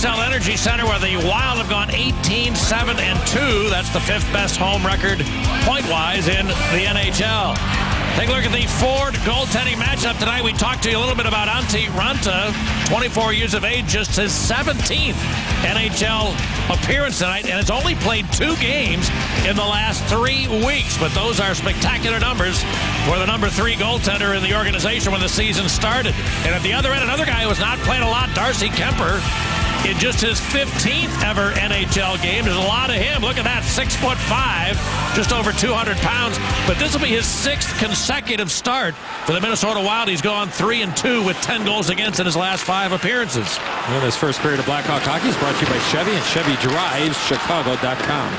Xcel Energy Center, where the Wild have gone 18-7-2. That's the 5th best home record point-wise in the NHL. Take a look at the Ford goaltending matchup tonight. We talked to you a little bit about Antti Raanta, 24 years of age, just his 17th NHL appearance tonight, and has only played 2 games in the last 3 weeks. But those are spectacular numbers for the number 3 goaltender in the organization when the season started. And at the other end, another guy who has not played a lot, Darcy Kemper, in just his 15th ever NHL game. There's a lot of him. Look at that, 6'5", just over 200 pounds. But this will be his 6th consecutive start for the Minnesota Wild. He's gone 3-2 with 10 goals against in his last 5 appearances. And this first period of Blackhawk hockey is brought to you by Chevy and Chevy Drives Chicago.com.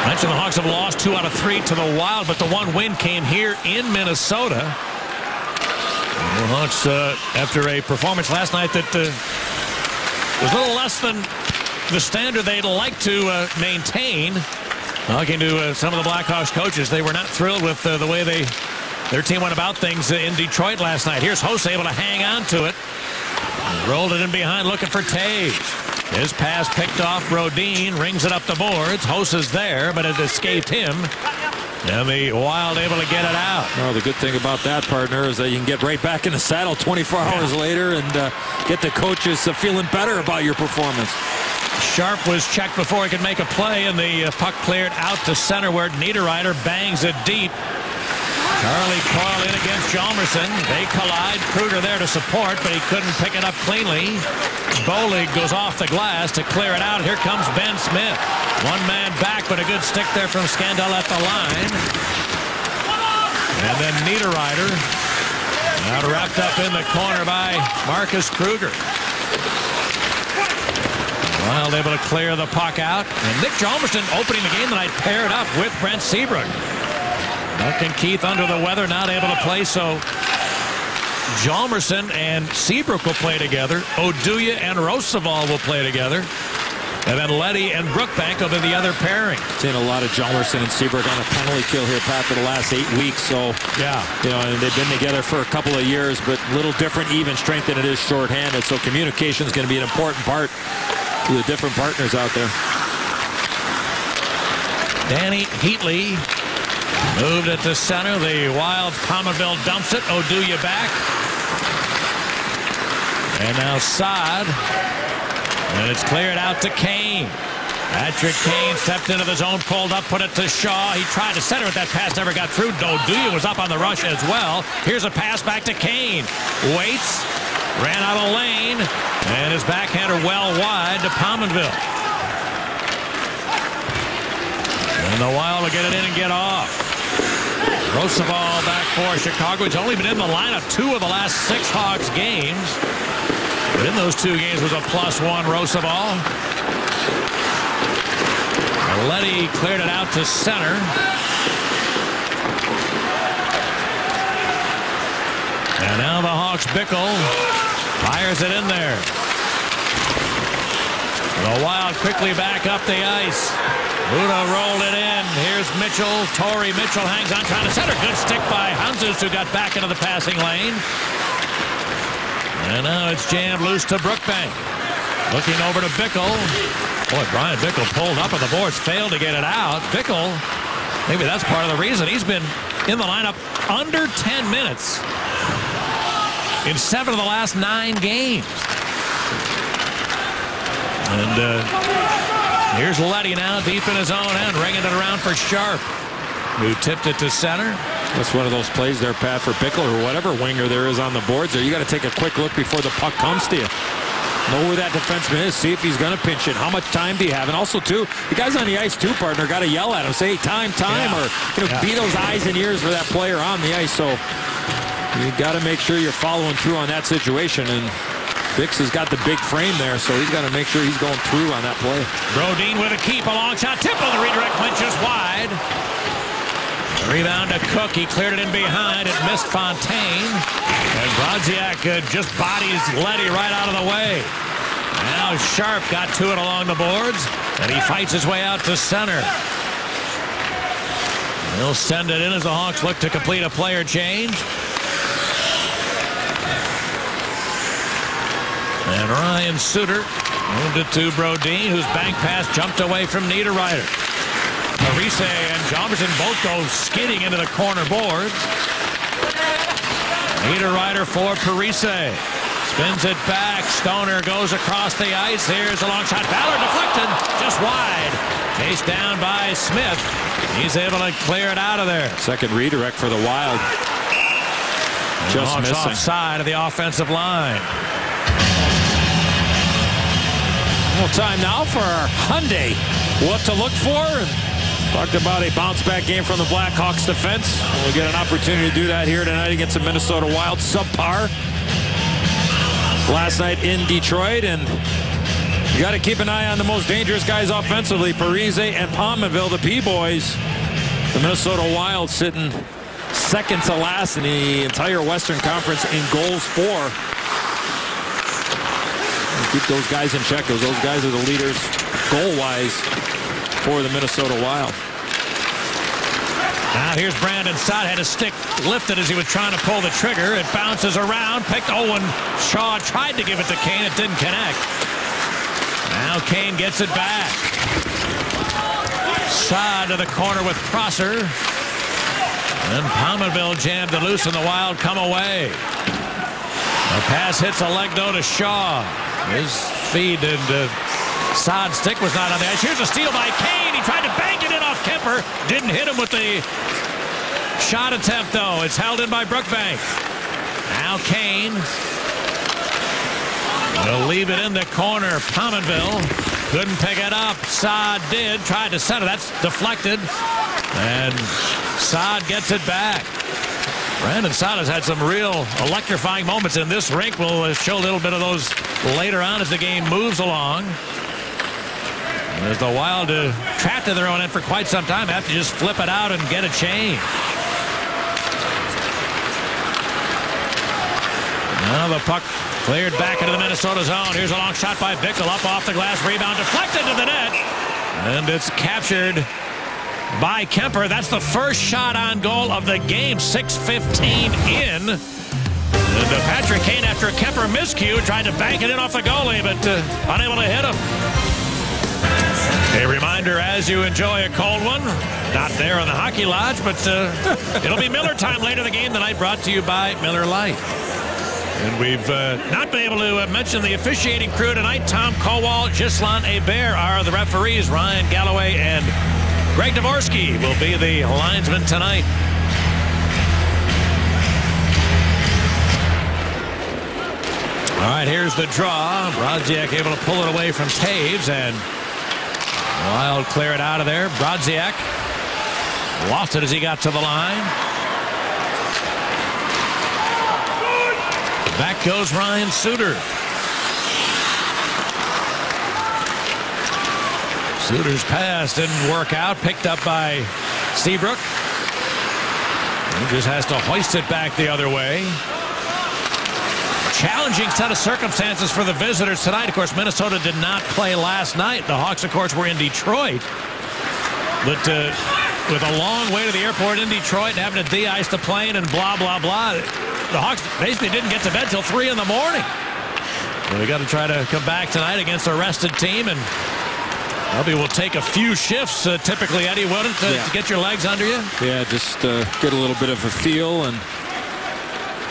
Mentioned the Hawks have lost 2 out of 3 to the Wild, but the one win came here in Minnesota. The Hawks, after a performance last night that was a little less than the standard they'd like to maintain. Talking to some of the Blackhawks coaches, they were not thrilled with the way their team went about things in Detroit last night. Here's Hossa able to hang on to it. Rolled it in behind, looking for Toews. His pass picked off Brodin, rings it up the boards. Hossa's there, but it escaped him. And the Wild able to get it out. Well, the good thing about that, partner, is that you can get right back in the saddle 24 hours later and get the coaches feeling better about your performance. Sharp was checked before he could make a play, and the puck cleared out to center where Niederreiter bangs it deep. Charlie Coyle in against Hjalmarsson. They collide. Kruger there to support, but he couldn't pick it up cleanly. Bolig goes off the glass to clear it out. Here comes Ben Smith. One man back, but a good stick there from Scandell at the line. And then Niederreiter. Now wrapped up in the corner by Marcus Kruger. Wild able to clear the puck out. And Nick Hjalmarsson opening the game tonight paired up with Brent Seabrook. Buck and Keith under the weather, not able to play, so Hjalmarsson and Seabrook will play together. Oduya and Roosevelt will play together. And then Leddy and Brookbank will be the other pairing. Seen a lot of Hjalmarsson and Seabrook on a penalty kill here, Pat, for the last 8 weeks. So, yeah, you know, and they've been together for a couple of years, but a little different even strength than it is shorthanded. So communication is going to be an important part to the different partners out there. Danny Heatley moved it to center. The Wild Pominville dumps it. Oduya back. And now Saad. And it's cleared out to Kane. Patrick Kane stepped into the zone, pulled up, put it to Shaw. He tried to center it. That pass never got through. Oduya was up on the rush as well. Here's a pass back to Kane. Waits. Ran out of lane. And his backhander well wide to Pominville. And the Wild will get it in and get off. Roosevelt back for Chicago. He's only been in the lineup 2 of the last 6 Hawks games. But in those 2 games was a +1 Roosevelt. Leddy cleared it out to center. And now the Hawks, Bickle fires it in there. The Wild quickly back up the ice. Luda rolled it in. Here's Mitchell. Torrey Mitchell hangs on, trying to center. Good stick by Hanzus, who got back into the passing lane. And now it's jammed loose to Brookbank. Looking over to Bickle. Boy, Brian Bickle pulled up on the boards, failed to get it out. Bickle, maybe that's part of the reason. He's been in the lineup under 10 minutes in 7 of the last 9 games. And here's Leddy now deep in his own end, ringing it around for Sharp, who tipped it to center. That's one of those plays there, Pat, for Bickle or whatever winger there is on the boards there. You got to take a quick look before the puck comes to you. Know where that defenseman is. See if he's going to pinch it. How much time do you have? And also, too, the guys on the ice, too, partner, got to yell at him. Say, hey, time, or be those eyes and ears for that player on the ice. So you got to make sure you're following through on that situation. And Bix has got the big frame there, so he's got to make sure he's going through on that play. Brodin with a keep, a long shot. Temple, the redirect punches wide. Rebound to Cook. He cleared it in behind. It missed Fontaine. And Brodziak just bodies Leddy right out of the way. Now Sharp got to it along the boards. And he fights his way out to center. He'll send it in as the Hawks look to complete a player change. And Ryan Suter moved it to Brodin, whose bank pass jumped away from Niederreiter. Parise and Jalmerson both go skidding into the corner boards. Niederreiter for Parise. Spins it back. Stoner goes across the ice. Here's a long shot. Ballard deflected. Just wide. Chased down by Smith. He's able to clear it out of there. Second redirect for the Wild. Just missing. Offside of the offensive line. Well, time now for our Hyundai. What to look for. Talked about a bounce-back game from the Blackhawks defense. We'll get an opportunity to do that here tonight against the Minnesota Wild. Subpar last night in Detroit, and you got to keep an eye on the most dangerous guys offensively, Parise and Pominville, the P-boys. The Minnesota Wild sitting second to last in the entire Western Conference in goals for. Keep those guys in check, because those guys are the leaders goal-wise for the Minnesota Wild. Now here's Brandon Saad. Had his stick lifted as he was trying to pull the trigger. It bounces around. Picked Owen Shaw. Tried to give it to Kane. It didn't connect. Now Kane gets it back. Saad to the corner with Prosser. And Pominville jammed it loose, and the Wild come away. The pass hits a leg, though, to Shaw. His feed and Saad's stick was not on the ice. Here's a steal by Kane. He tried to bank it in off Kemper. Didn't hit him with the shot attempt, though. It's held in by Brookbank. Now Kane will leave it in the corner. Pominville couldn't pick it up. Saad did. Tried to center. That's deflected. And Saad gets it back. Brandon Saad has had some real electrifying moments in this rink. We'll show a little bit of those later on as the game moves along. As the Wild trapped in their own end for quite some time, have to just flip it out and get a change. Now the puck cleared back into the Minnesota zone. Here's a long shot by Bickle. Up off the glass, rebound deflected to the net. And it's captured by Kemper. That's the first shot on goal of the game. 6:15 in. And Patrick Kane, after a Kemper miscue, tried to bank it in off the goalie, but unable to hit him. A reminder, as you enjoy a cold one, not there on the Hockey Lodge, but it'll be Miller time later in the game tonight, brought to you by Miller Lite. And we've not been able to mention the officiating crew tonight. Tom Kowal, Ghislain Hebert are the referees. Ryan Galloway and Greg Dvorsky will be the linesmen tonight. All right, here's the draw. Brodziak able to pull it away from Taves, and Wild clear it out of there. Brodziak lost it as he got to the line. Back goes Ryan Suter. Suter's pass didn't work out. Picked up by Seabrook. He just has to hoist it back the other way. Challenging set of circumstances for the visitors tonight. Of course, Minnesota did not play last night. The Hawks, of course, were in Detroit. But with a long way to the airport in Detroit and having to de-ice the plane and blah, blah, blah, the Hawks basically didn't get to bed till 3 in the morning. Well, we got to try to come back tonight against a rested team, and probably will take a few shifts, typically, Eddie, wouldn't it, to get your legs under you? Yeah, just get a little bit of a feel and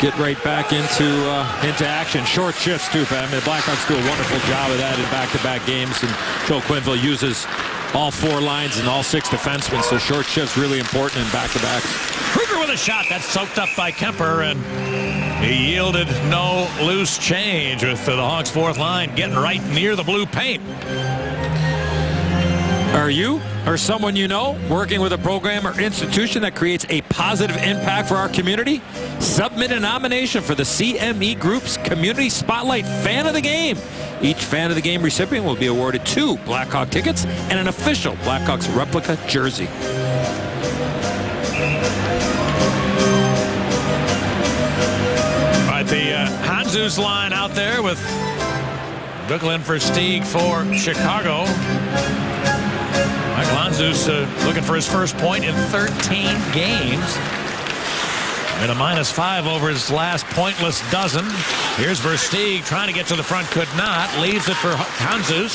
get right back into action. Short shifts, too, Pat. I mean, the Blackhawks do a wonderful job of that in back-to-back games, and Joe Quenneville uses all 4 lines and all 6 defensemen, so short shifts really important in back-to-backs. Kruger with a shot. That's soaked up by Kemper, and he yielded no loose change with the Hawks' 4th line getting right near the blue paint. Are you or someone you know working with a program or institution that creates a positive impact for our community? Submit a nomination for the CME Group's Community Spotlight Fan of the Game. Each Fan of the Game recipient will be awarded 2 Blackhawk tickets and an official Blackhawks replica jersey. All right, the Hanzus line out there with Brooklyn for Stieg for Chicago. Michael Hanzus looking for his first point in 13 games. And a -5 over his last pointless dozen. Here's Versteeg trying to get to the front, could not. Leaves it for Handzus.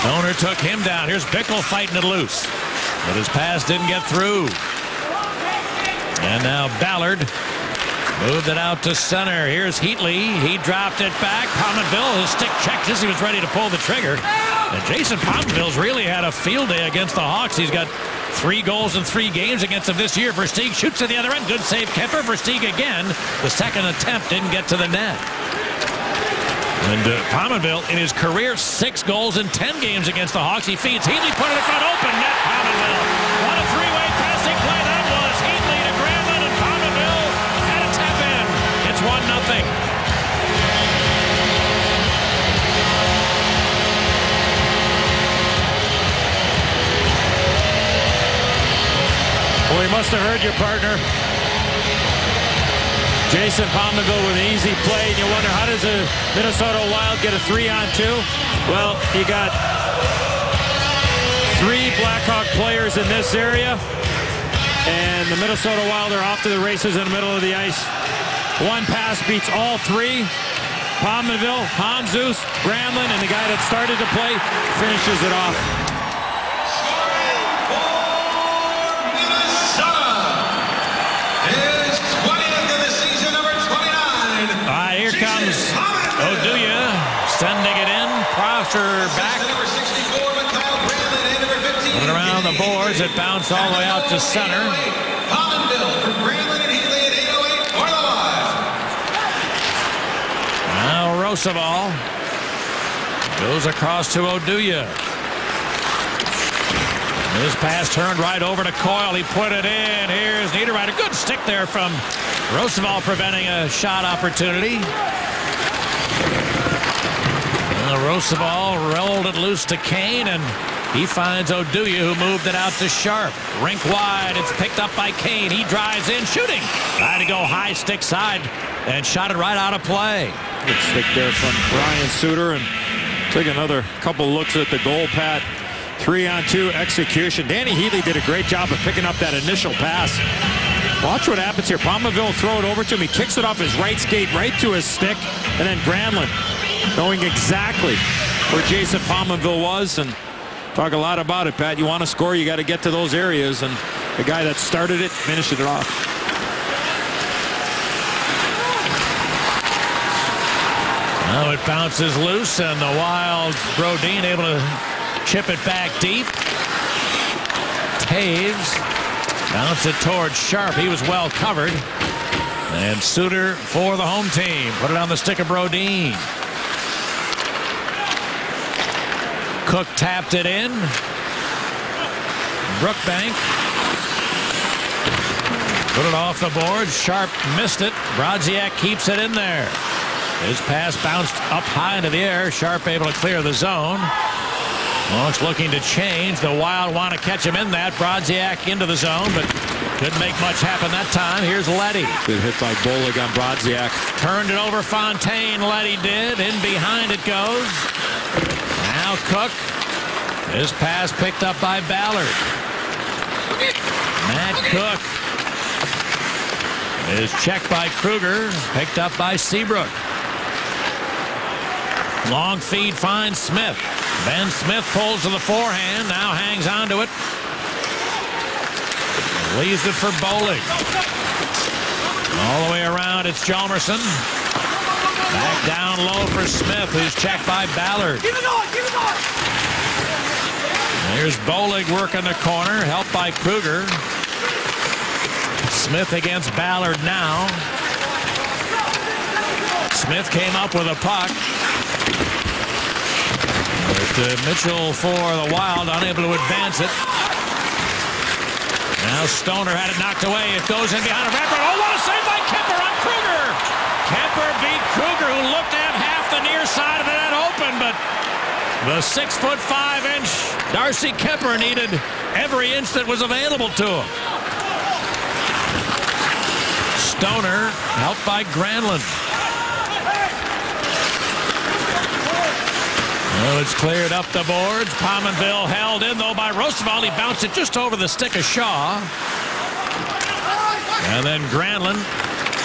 Stoner took him down. Here's Bickle fighting it loose. But his pass didn't get through. And now Ballard moved it out to center. Here's Heatley. He dropped it back. Pominville, his stick checked as he was ready to pull the trigger. And Jason Pominville's really had a field day against the Hawks. He's got 3 goals in 3 games against them this year. Versteeg shoots at the other end. Good save, Kemper. Versteeg again. The second attempt didn't get to the net. And Pominville, in his career, 6 goals in 10 games against the Hawks. He feeds Heatley, put it in front, open net. Pominville. What a 3-way passing play that was. Heatley to Granlund, and Pominville had a tap in. It's 1-0. Well, he must have heard your partner. Jason Pominville with an easy play, and you wonder, how does the Minnesota Wild get a 3-on-2? Well, you got 3 Blackhawk players in this area, and the Minnesota Wild are off to the races in the middle of the ice. One pass beats all 3. Pominville, Handzus, Granlund, and the guy that started to play finishes it off. Oduya sending it in. Prosser back. Put it around the boards. It bounced all the way out to center. Now Roosevelt goes across to Oduya. His pass turned right over to Coyle. He put it in. Here's Niederreiter. Good stick there from Roosevelt, preventing a shot opportunity. Roosevelt rolled it loose to Kane, and he finds Oduya, who moved it out to Sharp. Rink wide. It's picked up by Kane. He drives in, shooting. Tried to go high stick side and shot it right out of play. Good stick there from Brian Suter, and take another couple looks at the goal, Pat. 3-on-2 execution. Danny Heatley did a great job of picking up that initial pass. Watch what happens here. Pominville throw it over to him. He kicks it off his right skate right to his stick, and then Granlund knowing exactly where Jason Pominville was, and talk a lot about it, Pat. You want to score, you got to get to those areas, and the guy that started it finished it off. Now it bounces loose, and the Wild, Brodin able to chip it back deep. Taves bounced it towards Sharp. He was well covered. And Suter for the home team. Put it on the stick of Brodin. Cook tapped it in. Brookbank put it off the board. Sharp missed it. Brodziak keeps it in there. His pass bounced up high into the air. Sharp able to clear the zone. Hawks looking to change. The Wild want to catch him in that. Brodziak into the zone, but couldn't make much happen that time. Here's Leddy. Good hit by Bollig on Brodziak. Turned it over Fontaine. Leddy did. In behind it goes. Now Cook. His pass picked up by Ballard. Matt Cook is checked by Kruger. Picked up by Seabrook. Long feed finds Smith. Ben Smith pulls to the forehand. Now hangs on to it. Leaves it for Bollig. All the way around, it's Hjalmarsson. Back down low for Smith, who's checked by Ballard. Keep it on, keep it on. There's Bollig working the corner, helped by Kruger. Smith against Ballard now. Smith came up with a puck. But Mitchell for the Wild, unable to advance it. Now Stoner had it knocked away. It goes in behind a Redbird. Oh, what a save by Kemper on Kruger. Kemper beat Kruger, who looked at half the near side of the net open, but the 6'5" Darcy Kemper needed every inch that was available to him. Stoner helped by Granlund. Well, it's cleared up the boards. Pominville held in, though, by Roosevelt. He bounced it just over the stick of Shaw. And then Granlund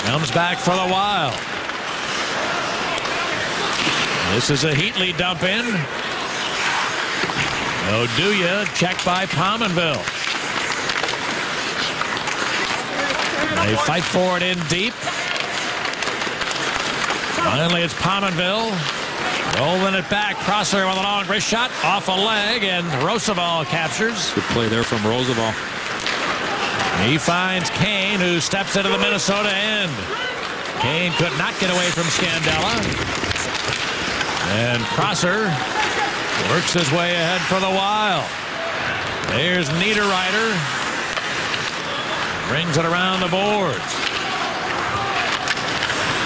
comes back for the Wild. This is a Heatley dump in. Oduya checked by Pominville. They fight for it in deep. Finally, it's Pominville. Rolling it back. Prosser with a long wrist shot. Off a leg, and Roosevelt captures. Good play there from Roosevelt. He finds Kane, who steps into the Minnesota end. Kane could not get away from Scandella. And Prosser works his way ahead for the Wild. There's Niederreiter. Brings it around the boards.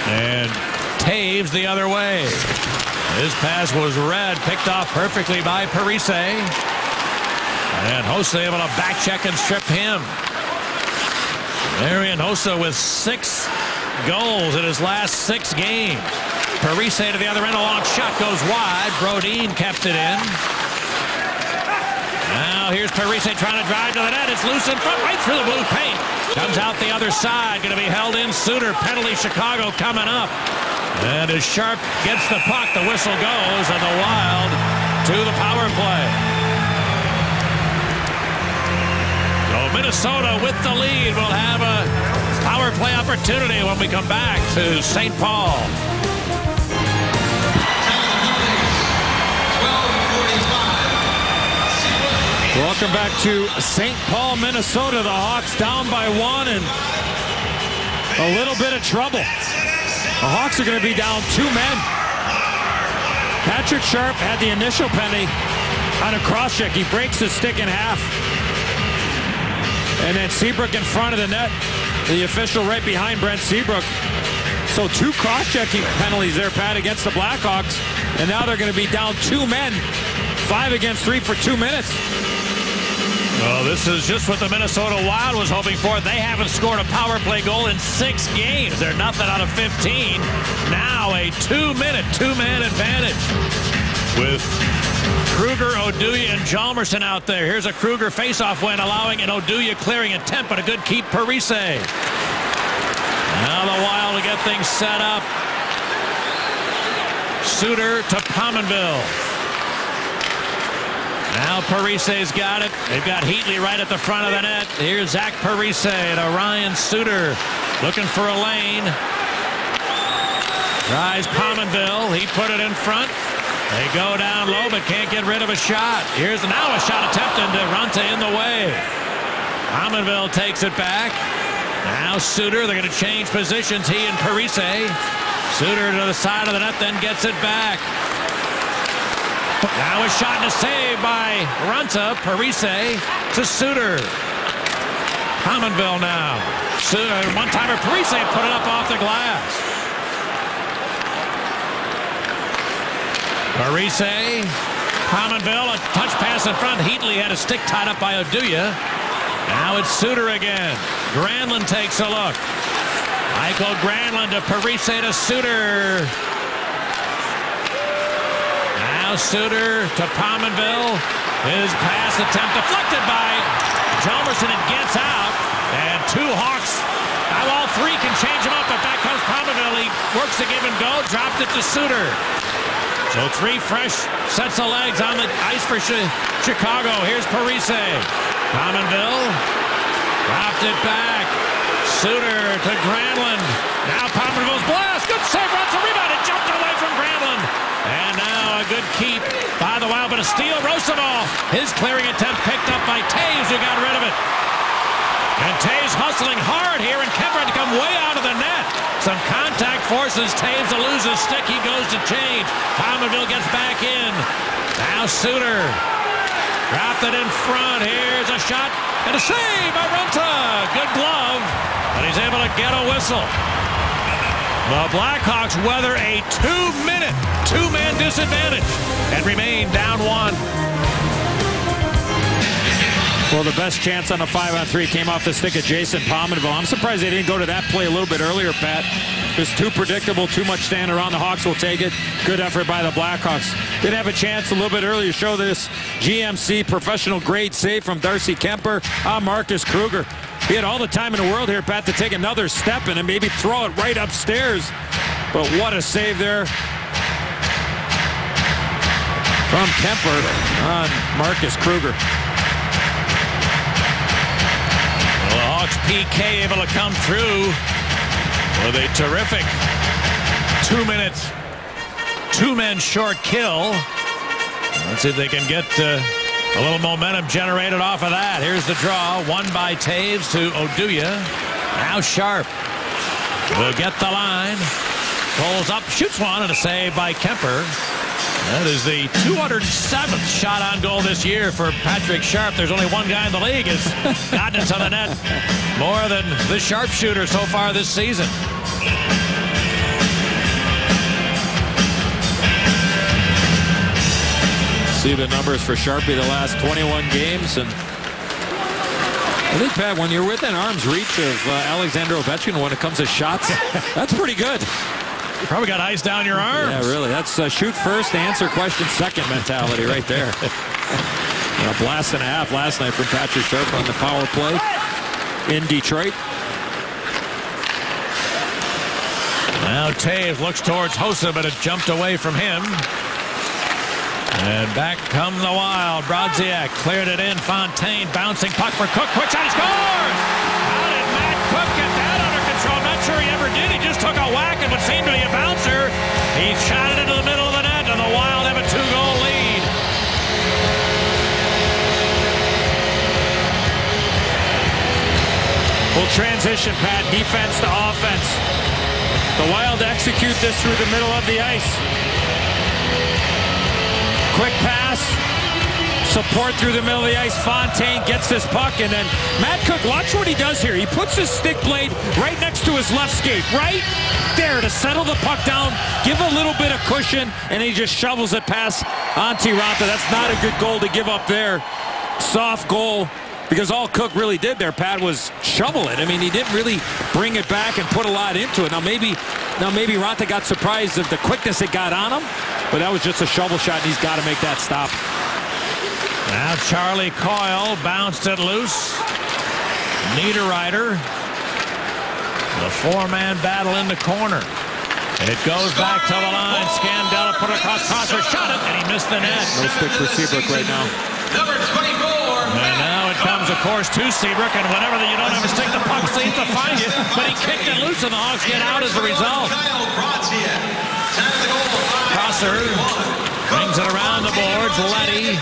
And Taves the other way. His pass was read, picked off perfectly by Parise. And Hossa able to back check and strip him. Marian Hossa with 6 goals in his last 6 games. Parise to the other end, a long shot goes wide. Brodin kept it in. Now here's Parise trying to drive to the net. It's loose in front, right through the blue paint. Comes out the other side, going to be held in. Suter, penalty Chicago coming up. And as Sharp gets the puck, the whistle goes, and the Wild to the power play. So Minnesota with the lead will have a power play opportunity when we come back to St. Paul. Welcome back to St. Paul, Minnesota. The Hawks down by 1 and a little bit of trouble. The Hawks are going to be down 2 men. Patrick Sharp had the initial penalty on a cross check. He breaks his stick in half. And then Seabrook in front of the net. The official right behind Brent Seabrook. So 2 cross-checking penalties there, Pat, against the Blackhawks. And now they're going to be down 2 men. 5 against 3 for 2 minutes. Well, this is just what the Minnesota Wild was hoping for. They haven't scored a power play goal in 6 games. They're nothing out of 15. Now a 2-minute, 2-man advantage with Kruger, Oduya, and Hjalmarsson out there. Here's a Kruger faceoff win, allowing an Oduya clearing attempt, but a good keep Parise. Now the Wild to get things set up. Suter to Pominville. Now Parise's got it. They've got Heatley right at the front of the net. Here's Zach Parise to Ryan Suter. Looking for a lane. Tries Pominville. He put it in front. They go down low but can't get rid of a shot. Here's now a shot attempted to Ranta in the way. Pominville takes it back. Now Suter. They're going to change positions. He and Parise. Suter to the side of the net, then gets it back. Now a shot and a save by Ranta. Parise to Suter. Pominville now. Suter, one-timer. Parise put it up off the glass. Parise. Pominville, a touch pass in front. Heatley had a stick tied up by Oduya. Now it's Suter again. Granlund takes a look. Michael Granlund to Parise to Suter. Now Suter to Pominville. His pass attempt deflected by Hjalmarsson. It gets out. And 2 Hawks. Now all 3 can change him up, but back comes Pominville. He works the give and go. Dropped it to Suter. So 3 fresh sets of legs on the ice for Chicago. Here's Parise. Pominville. Dropped it back. Suter to Granlund. Now Pominville's blast. Good save. Runs a rebound. It jumped away from Granlund. And now a good keep by the Wild, but a steal. Roosevelt. His clearing attempt picked up by Taves, who got rid of it. And Taves hustling hard here, and Kemper to come way out of the net. Some contact forces Taves to lose his stick. He goes to change. Pominville gets back in. Now Suter. Dropped it in front. Here's a shot and a save by Ranta. Good glove, but he's able to get a whistle. The Blackhawks weather a 2-minute, 2-man disadvantage and remain down 1. Well, the best chance on the 5-on-3 came off the stick of Jason Pominville. I'm surprised they didn't go to that play a little bit earlier, Pat. Just too predictable, too much stand around. The Hawks will take it. Good effort by the Blackhawks. Did have a chance a little bit earlier to show this GMC professional grade save from Darcy Kemper on Marcus Kruger. He had all the time in the world here, Pat, to take another step and maybe throw it right upstairs. But what a save there from Kuemper on Marcus Kruger. Well, the Hawks PK able to come through with a terrific 2 minutes, 2-men short kill. Let's see if they can get a little momentum generated off of that. Here's the draw. One by Taves to Oduya. Now Sharp will get the line. Pulls up, shoots one, and a save by Kuemper. That is the 207th shot on goal this year for Patrick Sharp. There's only one guy in the league has gotten into the net more than the sharpshooter so far this season. See the numbers for Sharpie the last 21 games, and I think, Pat, when you're within arm's reach of Alexander Ovechkin when it comes to shots, that's pretty good. You probably got ice down your arms. Yeah, really. That's shoot first, answer question second mentality right there. A blast and a half last night from Patrick Sharp on the power play in Detroit. Now Taves looks towards Hossa, but it jumped away from him. And back come the Wild. Brodziak cleared it in. Fontaine bouncing puck for Cook. Quick shot, he scores! How did Matt Cook get that under control? Not sure he ever did. He just took a whack and what seemed to be a bouncer. He shot it into the middle of the net, and the Wild have a 2-goal lead. Full transition, Pat. Defense to offense. The Wild execute this through the middle of the ice. Quick pass, support through the middle of the ice. Fontaine gets this puck, and then Matt Cook, watch what he does here. He puts his stick blade right next to his left skate, right there to settle the puck down, give a little bit of cushion, and he just shovels it past Antti Raanta. That's not a good goal to give up there. Soft goal, because all Cook really did there, Pat, was shovel it. I mean, he didn't really bring it back and put a lot into it. Now maybe Raanta got surprised at the quickness it got on him, but that was just a shovel shot, and he's got to make that stop. Now Charlie Coyle bounced it loose. Niederreiter. The 4-man battle in the corner. It goes back to the line. Scandella put it across Prosser, shot it, and he missed the net. No stick for Seabrook right now. Number 24. And now it comes, of course, to Seabrook, and whenever you don't have a stick, the puck seems to find you. But he kicked it loose, and the Hawks get out as a result. Prosser brings it around the boards. Leddy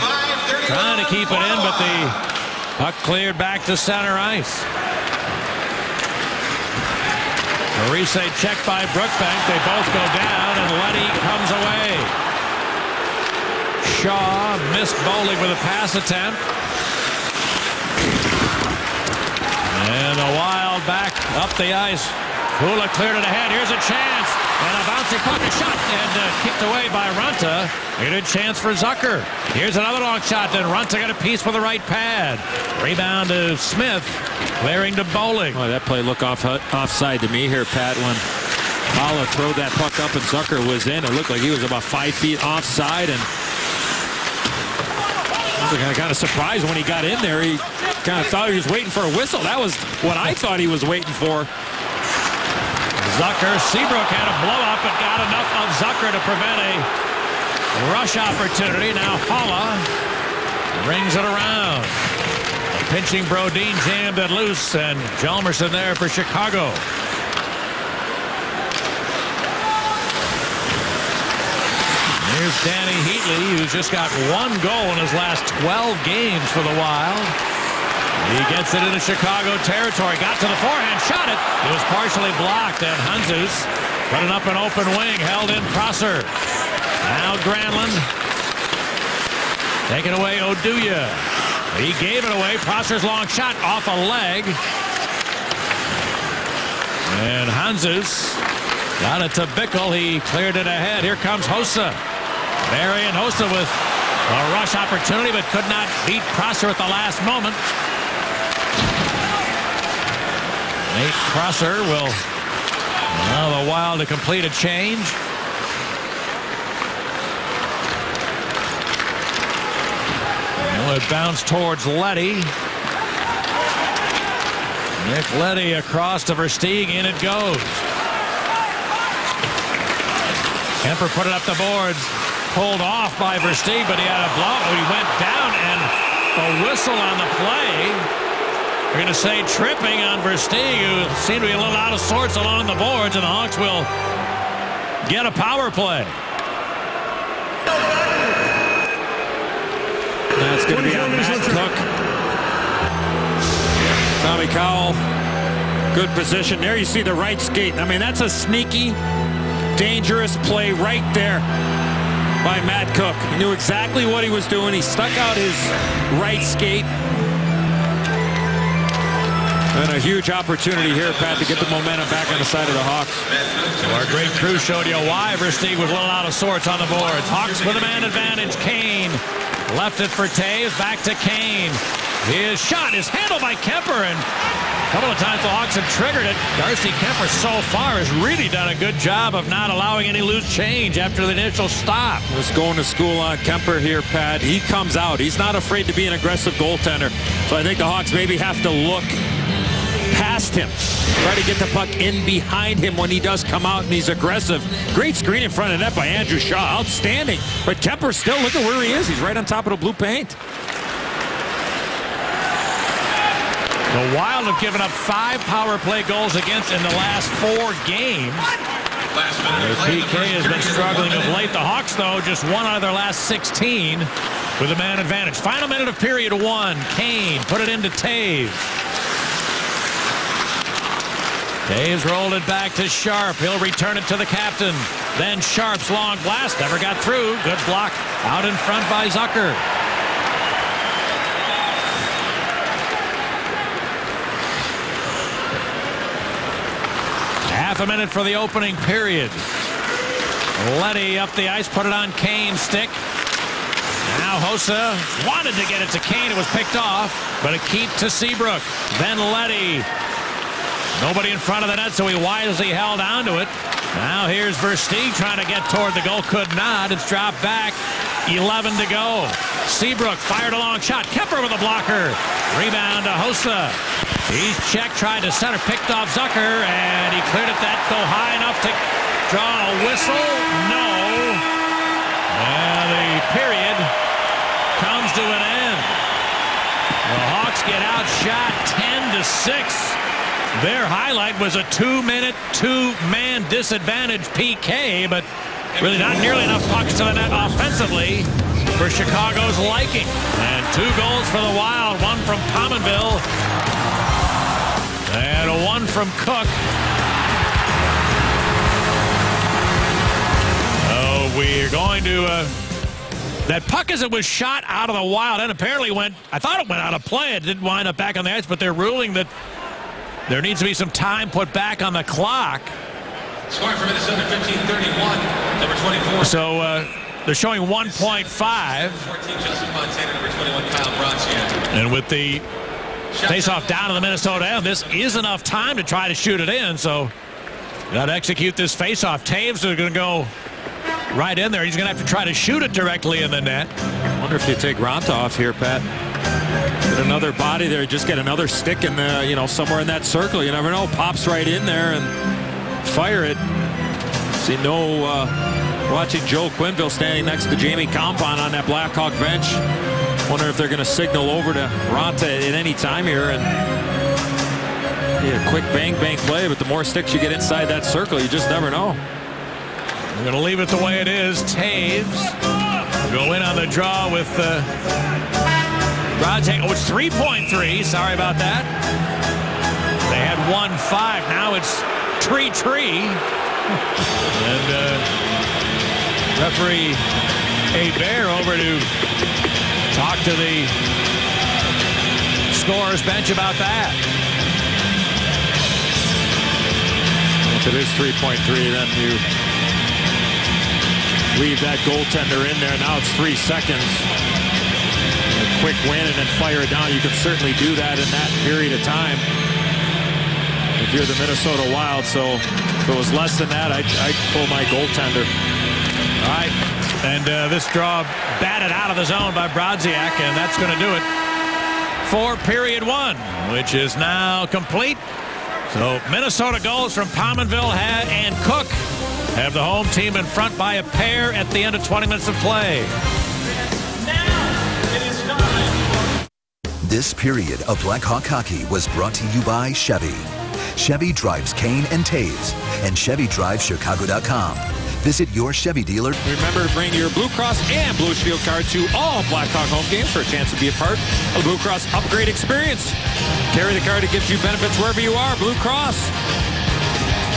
trying to keep it in, but the puck cleared back to center ice. Maurice checked by Brookbank. They both go down, and Leddy comes away. Shaw missed bowling with a pass attempt. And the Wild back up the ice. Hula cleared it ahead. Here's a chance. And a bouncing puck, a shot, and kicked away by Raanta. A good chance for Zucker. Here's another long shot. Then Raanta got a piece with the right pad. Rebound to Smith. Clearing to Bowling. Oh, that play looked offside to me here, Pat, when Hala threw that puck up and Zucker was in. It looked like he was about 5 feet offside, and I was kind of surprised when he got in there. He kind of thought he was waiting for a whistle. That was what I thought he was waiting for. Zucker, Seabrook had a blow-up, but got enough of Zucker to prevent a rush opportunity. Now Hala rings it around. Pinching Brodin jammed it loose, and Hjalmarsson there for Chicago. Here's Danny Heatley, who's just got 1 goal in his last 12 games for the Wild. He gets it into Chicago territory. Got to the forehand, shot it. It was partially blocked, and Hanzus put it up an open wing, held in Prosser. Now Granlund. Taking away Oduya. He gave it away. Prosser's long shot off a leg. And Hanzus got it to Bickle. He cleared it ahead. Here comes Hossa. Marian Hossa with a rush opportunity, but could not beat Prosser at the last moment. Nate Prosser will allow the Wild to complete a change. It bounced towards Leddy. Nick Leddy across to Versteeg, in it goes. Kemper put it up the boards, pulled off by Versteeg, but he had a blow. He went down, and a whistle on the play. We're going to say tripping on Versteeg, who seemed to be a little out of sorts along the boards, and the Hawks will get a power play. That's going to be on Matt Cook. Tommy Cowell, good position. There you see the right skate. I mean, that's a sneaky, dangerous play right there by Matt Cook. He knew exactly what he was doing. He stuck out his right skate. And a huge opportunity here, Pat, to get the momentum back on the side of the Hawks. So our great crew showed you why Versteeg was a little out of sorts on the boards. Hawks with a man advantage. Kane left it for Toews. Back to Kane. His shot is handled by Kemper, and a couple of times the Hawks have triggered it. Darcy Kemper so far has really done a good job of not allowing any loose change after the initial stop. Just going to school on Kemper here, Pat. He comes out. He's not afraid to be an aggressive goaltender. So I think the Hawks maybe have to look past him, try to get the puck in behind him when he does come out and he's aggressive. Great screen in front of net by Andrew Shaw, outstanding. But Kemper still, look at where he is. He's right on top of the blue paint. The Wild have given up 5 power play goals against in the last 4 games. PK has been struggling of late. The Hawks, though, just won out of their last 16 with a man advantage. Final minute of period 1. Kane put it into Toews. Toews rolled it back to Sharp. He'll return it to the captain. Then Sharp's long blast never got through. Good block out in front by Zucker. Half a minute for the opening period. Leddy up the ice, put it on Kane's stick. Now Hossa wanted to get it to Kane. It was picked off, but a keep to Seabrook. Then Leddy. Nobody in front of the net, so he wisely held on to it. Now here's Versteeg trying to get toward the goal. Could not. It's dropped back. 11 to go. Seabrook fired a long shot. Kemper with a blocker. Rebound to Hossa. He's checked, tried to center, picked off Zucker, and he cleared it. That go high enough to draw a whistle. No. And the period comes to an end. The Hawks get outshot 10-6. Their highlight was a 2-minute, 2-man disadvantage PK, but really not nearly enough pucks to the net offensively for Chicago's liking. And 2 goals for the Wild, 1 from Pominville and 1 from Cook. Oh, we're going to that puck as it was shot out of the Wild and apparently went, I thought it went out of play. It didn't wind up back on the ice, but they're ruling that there needs to be some time put back on the clock. Scoring for Minnesota, 15:31, number 24. So they're showing 1.5. 14, Justin Montana, number 21, Kyle Brodziak. And with the face-off down to the Minnesota end, this is enough time to try to shoot it in. So got to execute this face-off. Toews is going to go right in there. He's going to have to try to shoot it directly in the net. I wonder if you take Ronta off here, Pat. Get another body there, just get another stick in the, you know, somewhere in that circle. You never know. Pops right in there and fire it. See watching Joe Quenneville standing next to Jamie Compon on that Blackhawk bench. Wonder if they're going to signal over to Ronta at any time here and a quick bang play. But the more sticks you get inside that circle, you just never know. We're going to leave it the way it is. Toews go in on the draw with Brodziak. Oh, it's 3.3. Sorry about that. They had 1-5. Now it's 3-3. And referee Hebert over to talk to the scorer's bench about that. If it is 3.3, then you leave that goaltender in there. Now it's 3 seconds. A quick win and then fire it down. You can certainly do that in that period of time if you're the Minnesota Wild. So if it was less than that, I'd pull my goaltender. All right. And this draw batted out of the zone by Brodziak, and that's going to do it for period 1, which is now complete. So Minnesota goals from Pominville and Cook have the home team in front by a pair at the end of 20 minutes of play. This period of Blackhawk hockey was brought to you by Chevy. Chevy drives Kane and Taves, and ChevyDriveChicago.com. Visit your Chevy dealer. Remember to bring your Blue Cross and Blue Shield card to all Blackhawk home games for a chance to be a part of the Blue Cross Upgrade Experience. Carry the card that gives you benefits wherever you are. Blue Cross.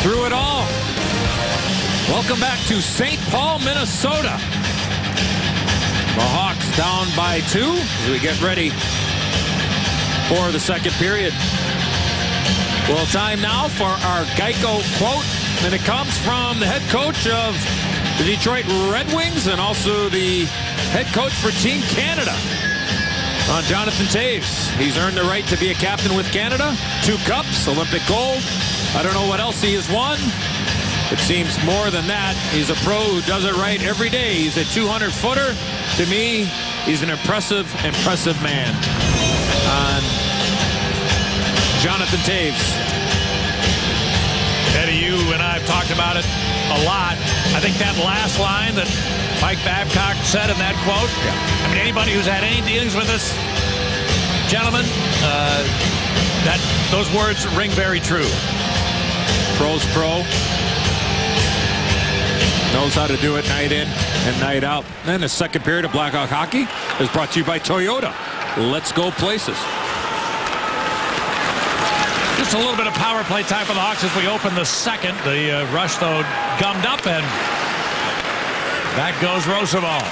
Through it all. Welcome back to St. Paul, Minnesota. The Hawks down by 2 as we get ready for the second period. Well, time now for our Geico quote, and it comes from the head coach of the Detroit Red Wings and also the head coach for Team Canada, Jonathan Toews. He's earned the right to be a captain with Canada. 2 cups, Olympic gold. I don't know what else he has won. It seems more than that. He's a pro who does it right every day. He's a 200-footer. To me, he's an impressive man. Jonathan Toews. Eddie, you and I have talked about it a lot. I think that last line that Mike Babcock said in that quote, I mean, anybody who's had any dealings with this gentleman, those words ring very true. Pro's pro. Knows how to do it night in and night out. And the second period of Blackhawk hockey is brought to you by Toyota. Let's go places. Just a little bit of power play time for the Hawks as we open the second. The rush, though, gummed up, and back goes Roosevelt.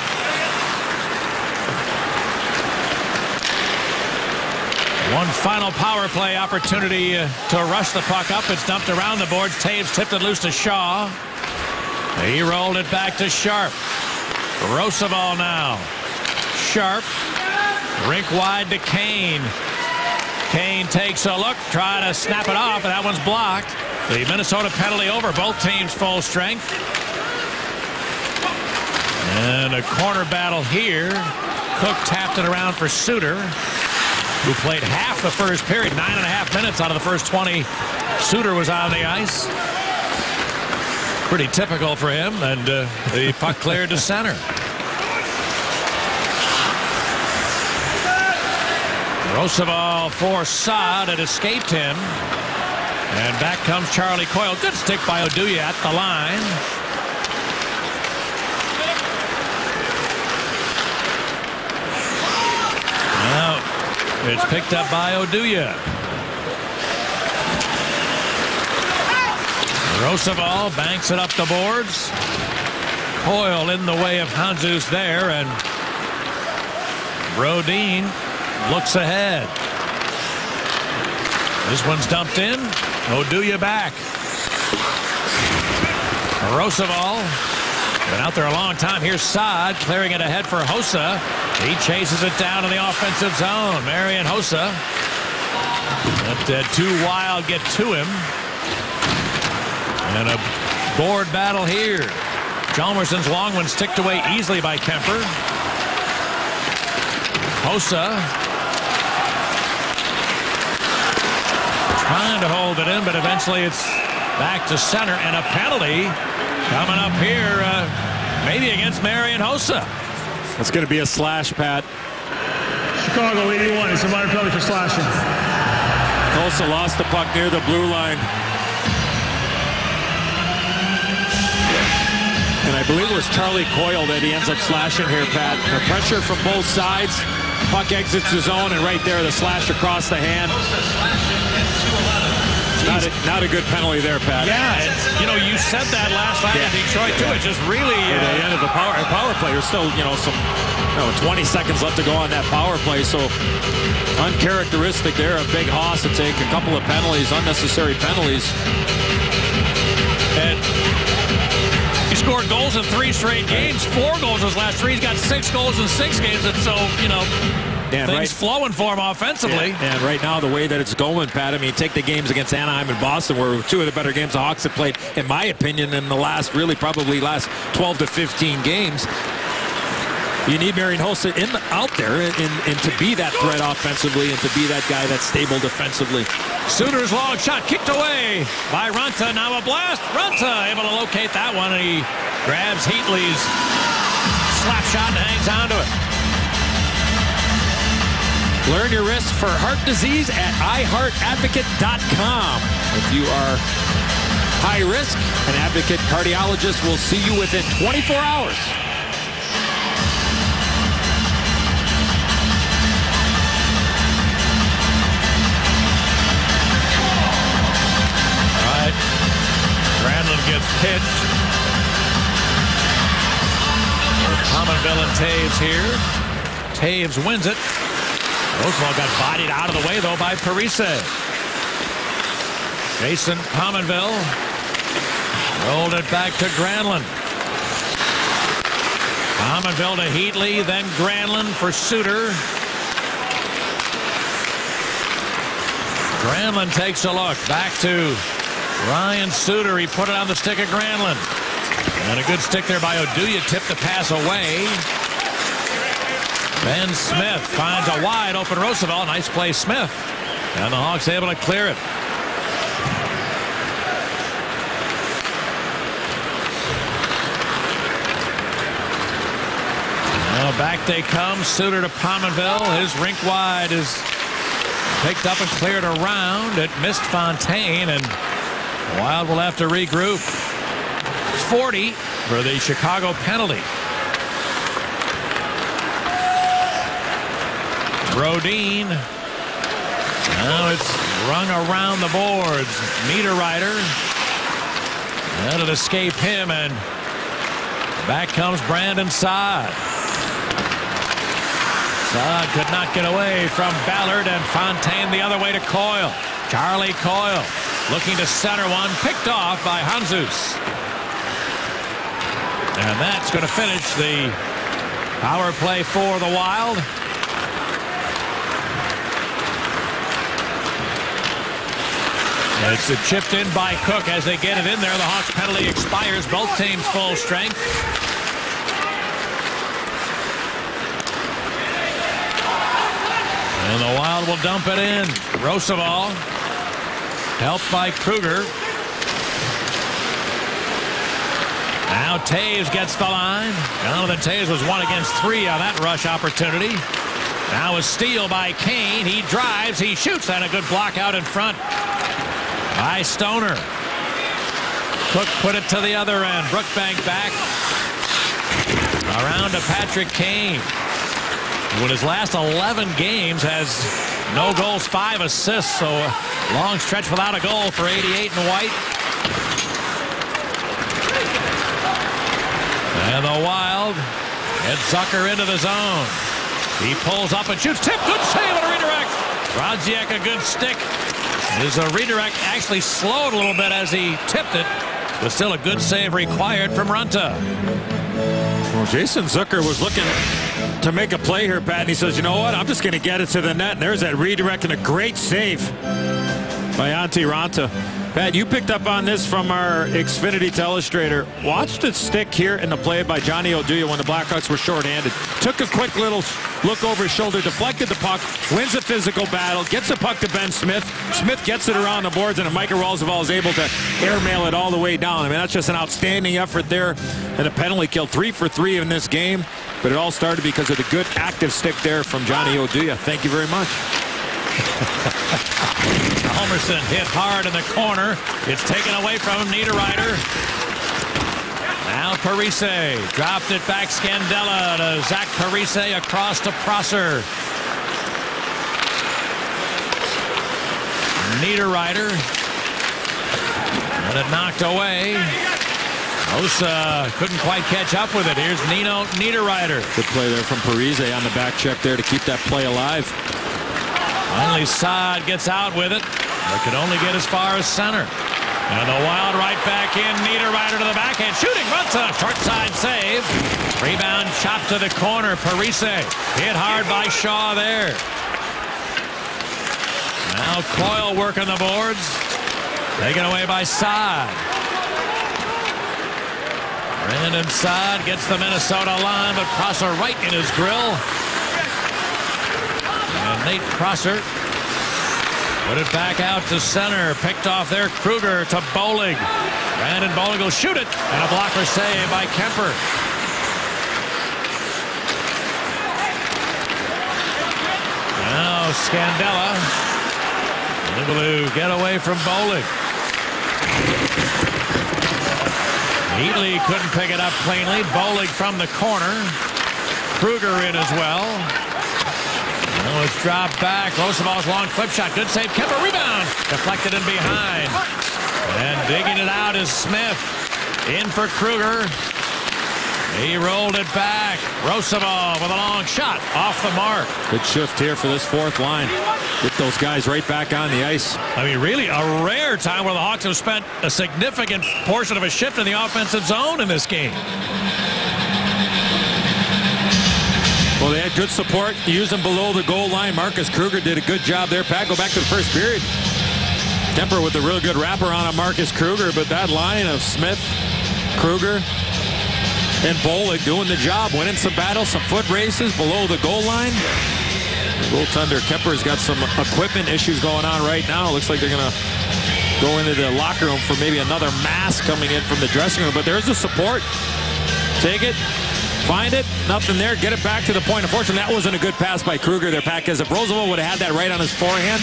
One final power play opportunity to rush the puck up. It's dumped around the boards. Taves tipped it loose to Shaw. He rolled it back to Sharp. Roosevelt now. Sharp. Rink wide to Kane. Kane takes a look, trying to snap it off, and that one's blocked. The Minnesota penalty over, both teams full strength. And a corner battle here. Cook tapped it around for Suter, who played half the first period, 9.5 minutes out of the first 20. Suter was on the ice. Pretty typical for him, and the puck cleared to center. Roosevelt for Saad. It escaped him. And back comes Charlie Coyle. Good stick by Oduya at the line. Now it's picked up by Oduya. Roosevelt banks it up the boards. Coyle in the way of Handzus there, and Brodin looks ahead. This one's dumped in. Oduya back. Roosevelt been out there a long time. Here's Saad clearing it ahead for Hossa. He chases it down in the offensive zone. Marian Hossa. Let too wild get to him. And a board battle here. Hjalmarsson's long one sticked away easily by Kemper. Hossa trying to hold it in, but eventually it's back to center, and a penalty coming up here, maybe against Marian Hossa. It's going to be a slash, Pat. Chicago 81. It's a minor penalty for slashing. Hossa lost the puck near the blue line. And I believe it was Charlie Coyle that he ends up slashing here, Pat. The pressure from both sides. Puck exits the zone, and right there, the slash across the hand. Not a good penalty there, Pat. Yeah, you know, you said that last night in Detroit, too. It's just really... the end of the power play. There's still, 20 seconds left to go on that power play, so uncharacteristic there of Big Haas to take a couple of penalties, unnecessary penalties. And he scored goals in 3 straight games. 4 goals his last 3. He's got 6 goals in 6 games, and so, things flowing for him offensively. And right now, the way that it's going, Pat, I mean, take the games against Anaheim and Boston, were 2 of the better games the Hawks have played, in my opinion, in the last 12 to 15 games. You need Marian Hossa out there and to be that threat offensively and to be that guy that's stable defensively. Suter's long shot kicked away by Runta. Now a blast. Runta able to locate that one, and he grabs Heatley's slap shot and hangs on to it. Learn your risk for heart disease at iHeartAdvocate.com. If you are high risk, an Advocate cardiologist will see you within 24 hours. All right. Granlund gets pitched. Pominville and Taves here. Taves wins it. Roosevelt got bodied out of the way, though, by Parise. Jason Pominville rolled it back to Granlund. Pominville to Heatley, then Granlund for Suter. Granlund takes a look. Back to Ryan Suter. He put it on the stick of Granlund. And a good stick there by Oduya. Tipped the pass away. Ben Smith finds a wide open Roosevelt. Nice play, Smith. And the Hawks able to clear it. Now back they come. Suter to Pominville. His rink wide is picked up and cleared around. It missed Fontaine, and Wild will have to regroup. 40 for the Chicago penalty. Brodin. Now it's rung around the boards. Niederreiter. That'll escape him, and back comes Brandon Saad. Saad could not get away from Ballard, and Fontaine the other way to Coyle. Charlie Coyle looking to center one. Picked off by Handzus. And that's going to finish the power play for the Wild. It's chipped in by Cook as they get it in there. The Hawks penalty expires. Both teams full strength. And the Wild will dump it in. Roosevelt helped by Kruger. Now Taves gets the line. Jonathan Taves was 1 against 3 on that rush opportunity. Now a steal by Kane. He drives, he shoots, and a good block out in front by Stoner. Cook put it to the other end. Brookbank back. Around to Patrick Kane, who in his last 11 games has no goals, 5 assists, so a long stretch without a goal for 88 and White. And the Wild get Zucker into the zone. He pulls up and shoots. Tip, good save on a redirect. Radziak a good stick. His redirect actually slowed a little bit as he tipped it, but still a good save required from Runta. Well, Jason Zucker was looking to make a play here, Pat, and he says, you know what, I'm just going to get it to the net. And there's that redirect and a great save by Antti Raanta. Pat, you picked up on this from our Xfinity Telestrator. Watch the stick here in the play by Johnny Oduya when the Blackhawks were shorthanded. Took a quick little look over his shoulder, deflected the puck, wins a physical battle, gets the puck to Ben Smith. Smith gets it around the boards, and Micah Roosevelt is able to airmail it all the way down. I mean, that's just an outstanding effort there. And a penalty kill, 3 for 3 in this game. But it all started because of the good active stick there from Johnny Oduya. Thank you very much. Halverson hit hard in the corner. It's taken away from him. Niederreiter. Now Parise dropped it back. Scandella to Zach Parise across to Prosser. Niederreiter. And it knocked away. Osa couldn't quite catch up with it. Here's Nino Niederreiter. Good play there from Parise on the back check there to keep that play alive. Finally, Saad gets out with it, but could only get as far as center. And the Wild right back in. Niederreiter to the backhand. Shooting. Runta. Short side save. Rebound chopped to the corner. Parise hit hard by Shaw there. Now Coyle working the boards. Taken away by Saad. Brandon Saad gets the Minnesota line, but Prosser right in his grill. And Nate Prosser put it back out to center. Picked off there. Kruger to Bolig. Brandon Bolig will shoot it. And a blocker save by Kemper. Now Scandella able to get away from Bolig. Heatley couldn't pick it up cleanly. Bolig from the corner. Kruger in as well. Now it's dropped back. Rosenball's long flip shot. Good save. Kemper rebound. Deflected and behind. And digging it out is Smith. In for Kruger. He rolled it back. Rosenball with a long shot off the mark. Good shift here for this fourth line. Get those guys right back on the ice. I mean, really a rare time where the Hawks have spent a significant portion of a shift in the offensive zone in this game. Well, they had good support. Use them below the goal line. Marcus Kruger did a good job there. Pat, go back to the first period. Kemper with a real good wrapper on Marcus Kruger, but that line of Smith, Kruger, and Bolig doing the job, winning some battles, some foot races below the goal line. Goaltender Kemper's got some equipment issues going on right now. Looks like they're going to go into the locker room for maybe another mass coming in from the dressing room. But there's the support. Take it, find it, nothing there, get it back to the point. Unfortunately, that wasn't a good pass by Kruger there, Pat, because if Roosevelt would have had that right on his forehand,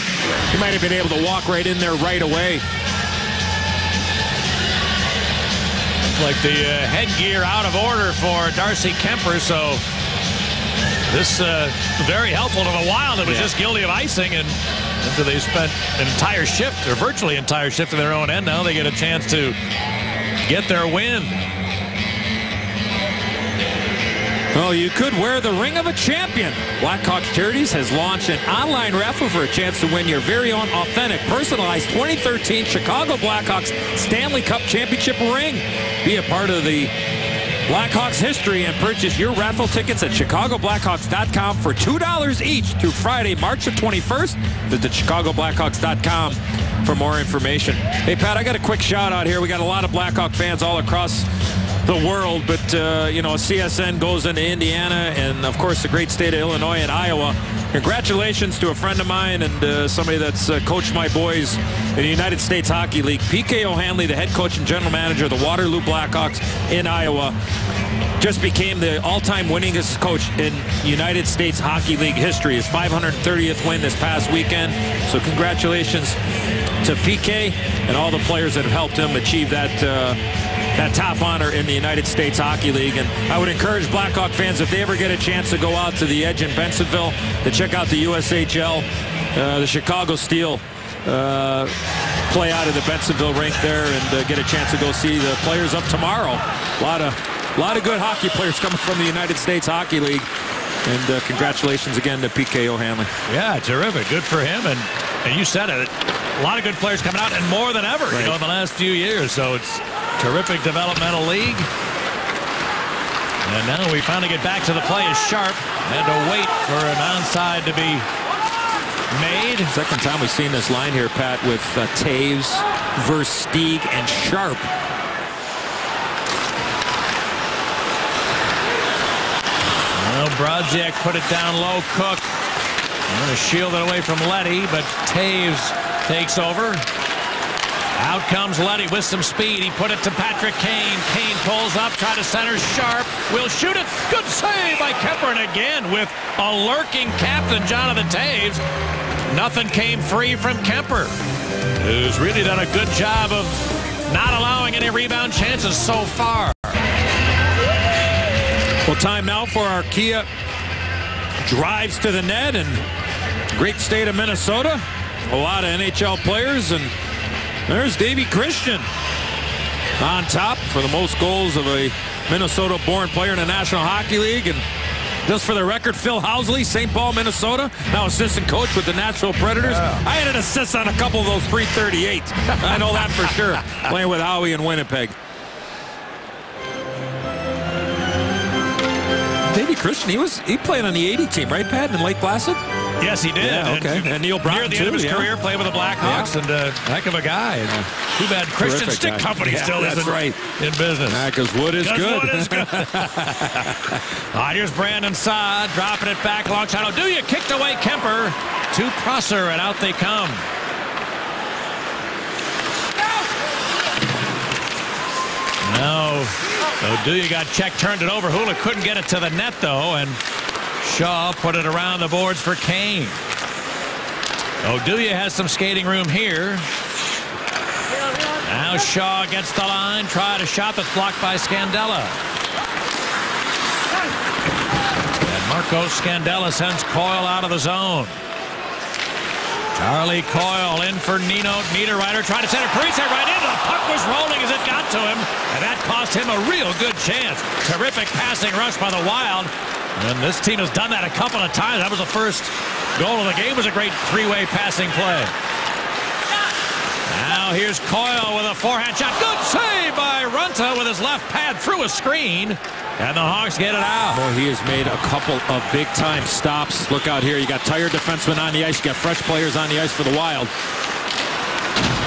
he might have been able to walk right in there right away. Like the headgear out of order for Darcy Kemper, so this very helpful to the Wild. It was just guilty of icing, and after they spent an entire shift, or virtually entire shift in their own end, now they get a chance to get their win. Well, you could wear the ring of a champion. Blackhawks Charities has launched an online raffle for a chance to win your very own authentic, personalized 2013 Chicago Blackhawks Stanley Cup Championship ring. Be a part of the Blackhawks history and purchase your raffle tickets at ChicagoBlackhawks.com for $2 each through Friday, March the 21st. Visit ChicagoBlackhawks.com for more information. Hey, Pat, I got a quick shout out here. We got a lot of Blackhawk fans all across the world, but you know, CSN goes into Indiana and of course the great state of Illinois and Iowa. Congratulations to a friend of mine and somebody that's coached my boys in the United States Hockey League. P.K. O'Hanley, the head coach and general manager of the Waterloo Blackhawks in Iowa, just became the all-time winningest coach in United States Hockey League history. His 530th win this past weekend. So congratulations to PK and all the players that have helped him achieve that top honor in the United States Hockey League. And I would encourage Blackhawk fans, if they ever get a chance to go out to the Edge in Bensenville, to check out the USHL, the Chicago Steel play out of the Bensenville rink there, and get a chance to go see the players up tomorrow. A lot of good hockey players coming from the United States Hockey League. And congratulations again to P.K. O'Hanley. Yeah, terrific. Good for him. And you said it. A lot of good players coming out, and more than ever, you know, in the last few years. So it's terrific developmental league. And now we finally get back to the play as Sharp had to wait for an onside to be made. Second time we've seen this line here, Pat, with Taves, Versteeg, and Sharp. Well, Brodziak put it down low. Cook going to shield it away from Leddy, but Taves takes over. Out comes Leddy with some speed. He put it to Patrick Kane. Kane pulls up, try to center. Sharp will shoot it. Good save by Kemper. And again, with a lurking captain, Jonathan Taves, nothing came free from Kemper, who's really done a good job of not allowing any rebound chances so far. Well, time now for our Kia drives to the net, and great state of Minnesota. A lot of NHL players, and there's Davey Christian on top for the most goals of a Minnesota-born player in the National Hockey League. And just for the record, Phil Housley, St. Paul, Minnesota, now assistant coach with the Nashville Predators. Yeah. I had an assist on a couple of those 338. I know that for sure, playing with Howie in Winnipeg. Davey Christian, he played on the 80 team, right, Pat, in Lake Placid? Yes, he did. Yeah, okay. And Neil Brown, near the end of his too, career, played with the Blackhawks, and heck of a guy. And too bad Christian Terrific Stick guy. Company still that's isn't right. in business. Because wood is good. Wood is good. Here's Brandon Saad dropping it back long shot. Oduya kicked away Kemper to Prosser, and out they come. No, Oduya got checked, turned it over. Hula couldn't get it to the net, though, and Shaw put it around the boards for Kane. Oduya has some skating room here. Now Shaw gets the line, tried a shot that's blocked by Scandella. And Marco Scandella sends Coyle out of the zone. Charlie Coyle in for Nino Niederreiter, trying to send it Parise right in. The puck was rolling as it got to him, and that cost him a real good chance. Terrific passing rush by the Wild, and this team has done that a couple of times. That was the first goal of the game. It was a great three-way passing play. Now here's Coyle with a forehand shot. Good save by Runta with his left pad through a screen. And the Hawks get it out. Boy, he has made a couple of big-time stops. Look out here. You got tired defensemen on the ice. You got fresh players on the ice for the Wild.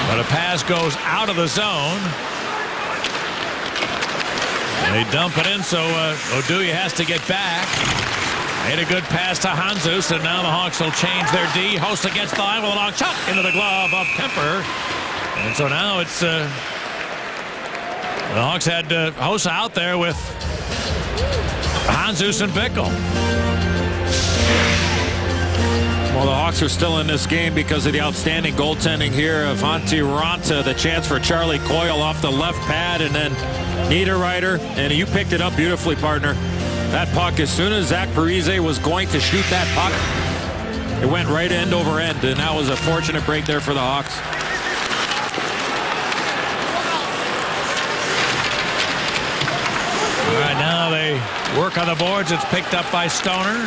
But a pass goes out of the zone. They dump it in, so Oduya has to get back. Made a good pass to Handzus, and now the Hawks will change their D. Hossa gets the line with a long shot into the glove of Kemper. And so now it's the Hawks had Hossa out there with Handzus and Bickell. Well, the Hawks are still in this game because of the outstanding goaltending here of Antti Raanta. The chance for Charlie Coyle off the left pad, and then Niederreiter. And you picked it up beautifully, partner. That puck, as soon as Zach Parise was going to shoot that puck, it went right end over end, and that was a fortunate break there for the Hawks. All right, now they work on the boards. It's picked up by Stoner.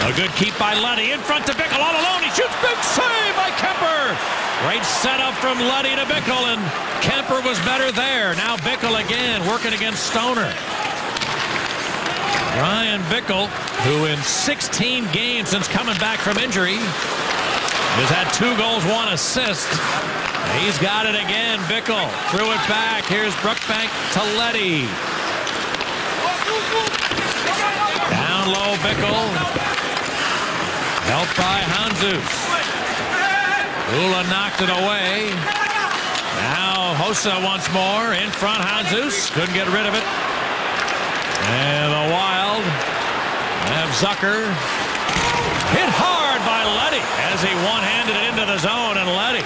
A good keep by Leddy. In front to Bickell all alone. He shoots. Big save by Kemper. Great setup from Leddy to Bickell, and Kemper was better there. Now Bickell again working against Stoner. Ryan Bickell, who in 16 games since coming back from injury has had 2 goals, 1 assist. He's got it again. Bickell threw it back. Here's Brookbank to Leddy. Down low, Bickell. Helped by Handzus. Hula knocked it away. Now Hossa once more. In front, Handzus. Couldn't get rid of it. And the Wild have Zucker. Hit hard by Leddy as he one-handed it into the zone, and Leddy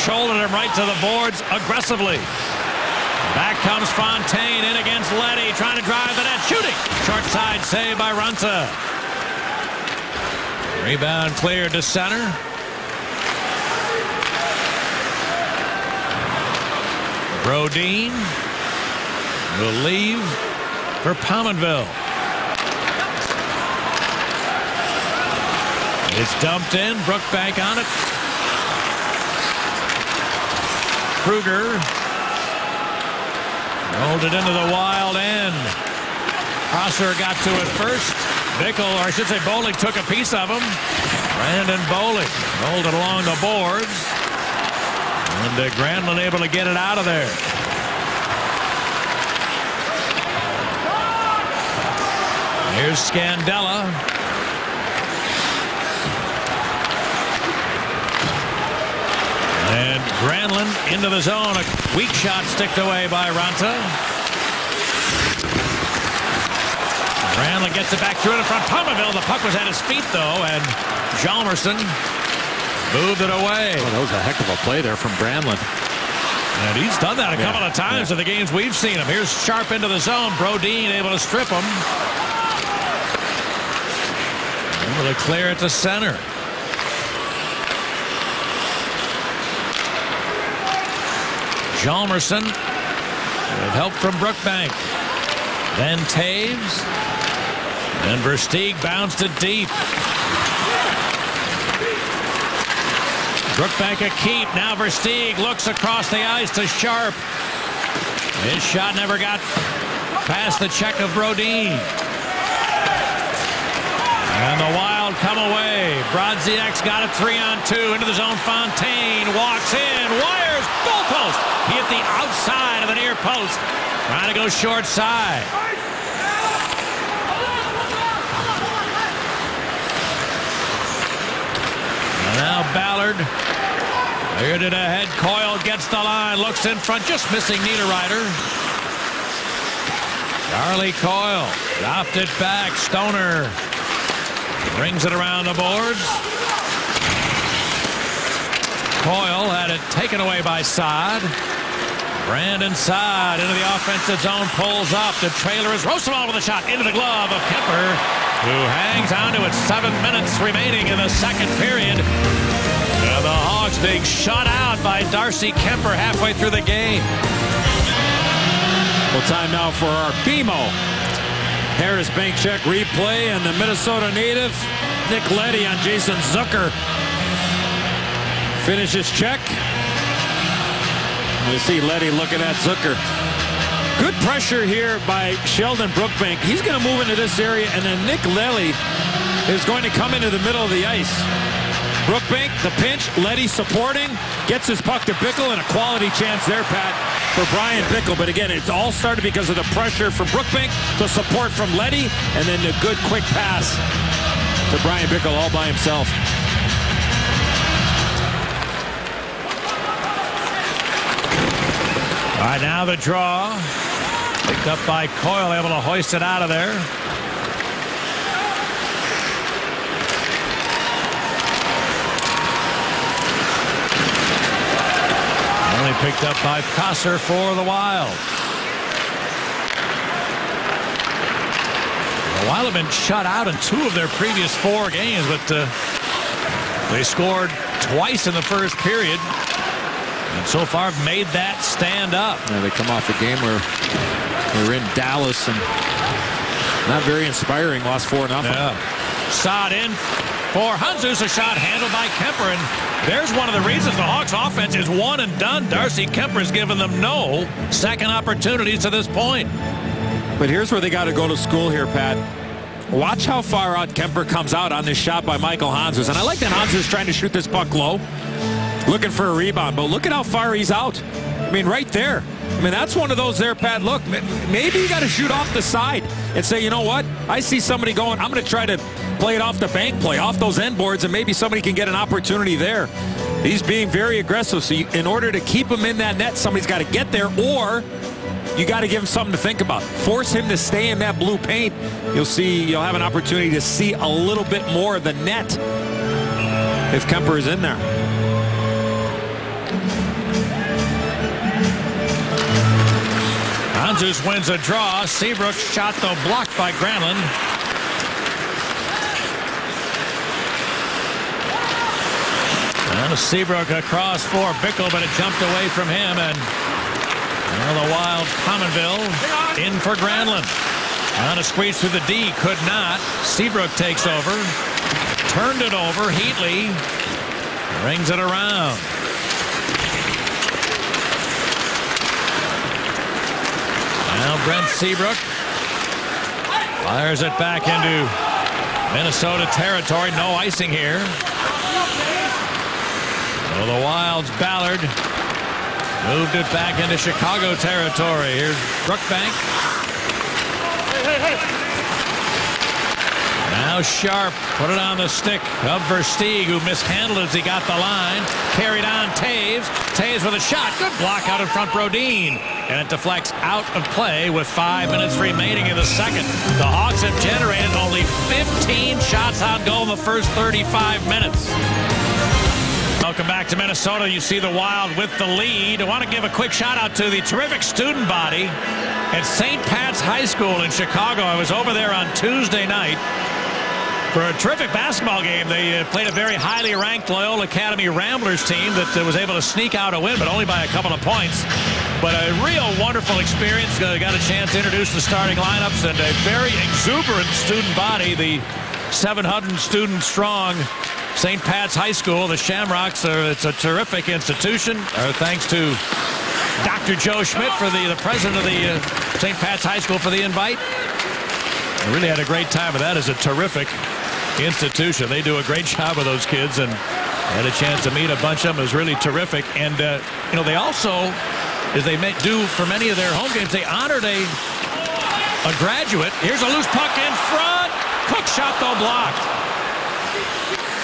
shouldered him right to the boards aggressively. Back comes Fontaine in against Leddy, trying to drive the net, shooting. Short side save by Runta. Rebound cleared to center. Brodin will leave for Pominville. It's dumped in. Brookbank on it. Kruger rolled it into the Wild end. Prosser got to it first. Bickell, or I should say Bowling, took a piece of him. Brandon Bowling rolled it along the boards. And Granlund able to get it out of there. Here's Scandella. And Granlund into the zone. A weak shot sticked away by Raanta. Granlund gets it back through it in front. Pominville. The puck was at his feet, though, and Hjalmarsson moved it away. Oh, that was a heck of a play there from Granlund. And he's done that a couple of times in the games we've seen him. Here's Sharp into the zone. Brodin able to strip him. Able to clear it to center. Hjalmarsson with help from Brookbank. Then Taves. And Versteeg bounced it deep. Brookbank a keep. Now Versteeg looks across the ice to Sharp. His shot never got past the check of Brodin. And the Wild Wild come away. Brodziak's got a 3-on-2 into the zone. Fontaine walks in, wires, goal post. He hit the outside of the near post. Trying to go short side. And now Ballard. Cleared it ahead. Coyle gets the line. Looks in front. Just missing Niederreiter. Charlie Coyle dropped it back. Stoner brings it around the boards. Coyle had it taken away by Saad. Brandon Saad into the offensive zone. Pulls up. The trailer is Rosenwald with a shot into the glove of Kemper, who hangs on to it. 7 minutes remaining in the second period. And the Hawks being shut out by Darcy Kemper halfway through the game. Well, time now for our BMO. Harris bank check replay, and the Minnesota native, Nick Leddy on Jason Zucker. Finishes check. You see Leddy looking at Zucker. Good pressure here by Sheldon Brookbank. He's going to move into this area, and then Nick Leddy is going to come into the middle of the ice. Brookbank, the pinch, Leddy supporting, gets his puck to Bickle, and a quality chance there, Pat, for Brian Bickle. But again, it's all started because of the pressure from Brookbank, the support from Leddy, and then the good quick pass to Brian Bickle all by himself. All right, now the draw. Picked up by Coyle, able to hoist it out of there. Only picked up by Kosser for the Wild. The Wild have been shut out in 2 of their previous 4 games, but they scored twice in the first period. And so far have made that stand up. Yeah, they come off a game where they were in Dallas and not very inspiring. Lost 4-0. Yeah. Saad in for Hanzus. A shot handled by Kemper. And there's one of the reasons the Hawks offense is one and done. Darcy Kemper has given them no second opportunities to this point. But here's where they got to go to school here, Pat. Watch how far out Kemper comes out on this shot by Michael Hanzus. And I like that Hanzus is trying to shoot this puck low, looking for a rebound, but look at how far he's out. I mean, right there. I mean, that's one of those there, Pat. Look, maybe you got to shoot off the side and say, you know what? I see somebody going, I'm going to try to play it off the bank play, off those end boards, and maybe somebody can get an opportunity there. He's being very aggressive, so in order to keep him in that net, somebody's got to get there, or you got to give him something to think about. Force him to stay in that blue paint. You'll have an opportunity to see a little bit more of the net if Kemper is in there. Hanzus wins a draw. Seabrook shot, though, blocked by Granlund. And Seabrook across for Bickle, but it jumped away from him, and the Wild Commonville in for Granlund. On a squeeze through the D, could not. Seabrook takes over. Turned it over. Heatley brings it around. Now Brent Seabrook fires it back into Minnesota territory. No icing here. So the Wild's Ballard moved it back into Chicago territory. Here's Brookbank. Now Sharp put it on the stick of Versteeg, who mishandled as he got the line. Carried on Taves. Taves with a shot. Good block out in front, Brodin. And it deflects out of play with 5 minutes remaining in the second. The Hawks have generated only 15 shots on goal in the first 35 minutes. Welcome back to Minnesota. You see the Wild with the lead. I want to give a quick shout out to the terrific student body at St. Pat's High School in Chicago. I was over there on Tuesday night for a terrific basketball game. They played a very highly ranked Loyola Academy Ramblers team that was able to sneak out a win, but only by a couple of points. But a real wonderful experience. Got a chance to introduce the starting lineups, and a very exuberant student body. The 700 student strong St. Pat's High School, the Shamrocks, it's a terrific institution. Our thanks to Dr. Joe Schmidt, for the president of the St. Pat's High School, for the invite. I really had a great time with that. It's a terrific institution. They do a great job with those kids, and had a chance to meet a bunch of them. It was really terrific. And, you know, they also, as they do for many of their home games, they honored a graduate. Here's a loose puck in front. Cook shot, though, blocked.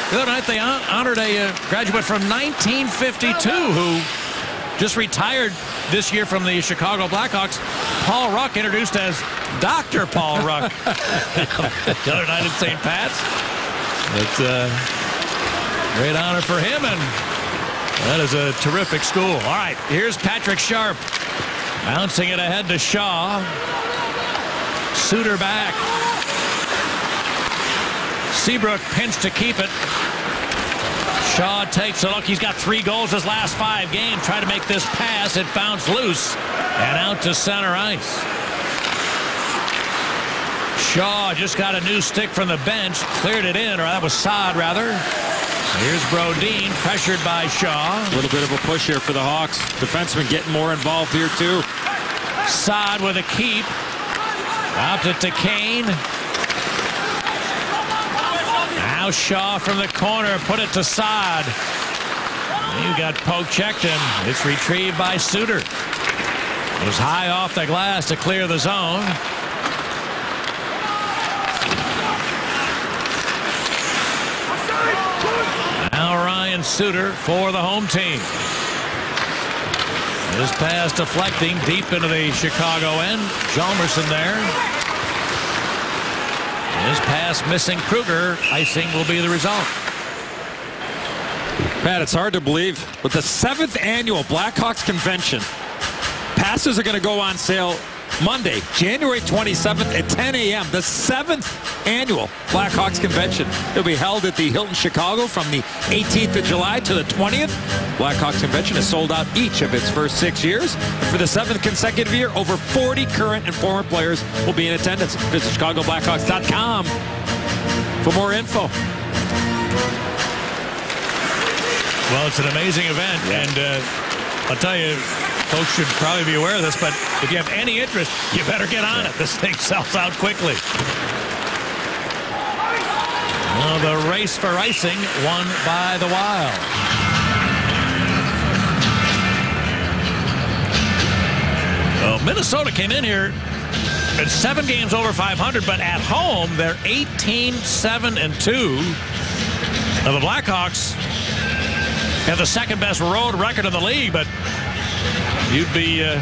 The other night they honored a graduate from 1952 who just retired this year from the Chicago Blackhawks. Paul Ruck, introduced as Dr. Paul Ruck the other night at St. Pat's. It's a great honor for him, and that is a terrific school. All right, here's Patrick Sharp bouncing it ahead to Shaw. Suter back. Seabrook pinched to keep it. Shaw takes a look. He's got 3 goals his last 5 games. Try to make this pass. It bounced loose and out to center ice. Shaw just got a new stick from the bench. Cleared it in, or that was Saad, rather. Here's Brodin, pressured by Shaw. A little bit of a push here for the Hawks. Defensemen getting more involved here, too. Saad with a keep. Out it to Kane. Now Shaw from the corner, put it to Saad. You got poke checked, and it's retrieved by Suter. It was high off the glass to clear the zone. Now Ryan Suter for the home team. This pass deflecting deep into the Chicago end. Hjalmarsson there. This pass missing Kruger. Icing will be the result. Pat, it's hard to believe, but the 7th annual Blackhawks convention, passes are going to go on sale Monday, January 27th at 10 a.m. The 7th annual Blackhawks convention. It'll be held at the Hilton Chicago from the 18th of July to the 20th. Blackhawks convention has sold out each of its first 6 years. And for the 7th consecutive year, over 40 current and former players will be in attendance. Visit ChicagoBlackhawks.com for more info. Well, it's an amazing event, and I'll tell you, folks should probably be aware of this, but if you have any interest, you better get on it. This thing sells out quickly. Well, the race for icing won by the Wild. Well, Minnesota came in here at 7 games over 500, but at home they're 18-7-2. Now the Blackhawks have the 2nd best road record in the league, but it'd be a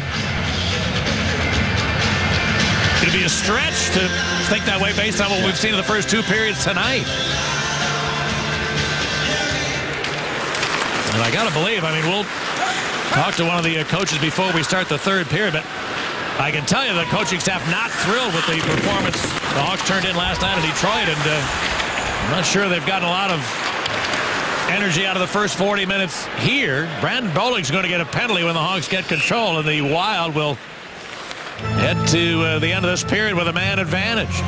stretch to think that way based on what we've seen in the first 2 periods tonight. And I got to believe, I mean, we'll talk to one of the coaches before we start the 3rd period, but I can tell you the coaching staff not thrilled with the performance the Hawks turned in last night in Detroit, and I'm not sure they've gotten a lot of energy out of the first 40 minutes here. Brandon Bollig's going to get a penalty when the Hawks get control, and the Wild will head to the end of this period with a man advantage.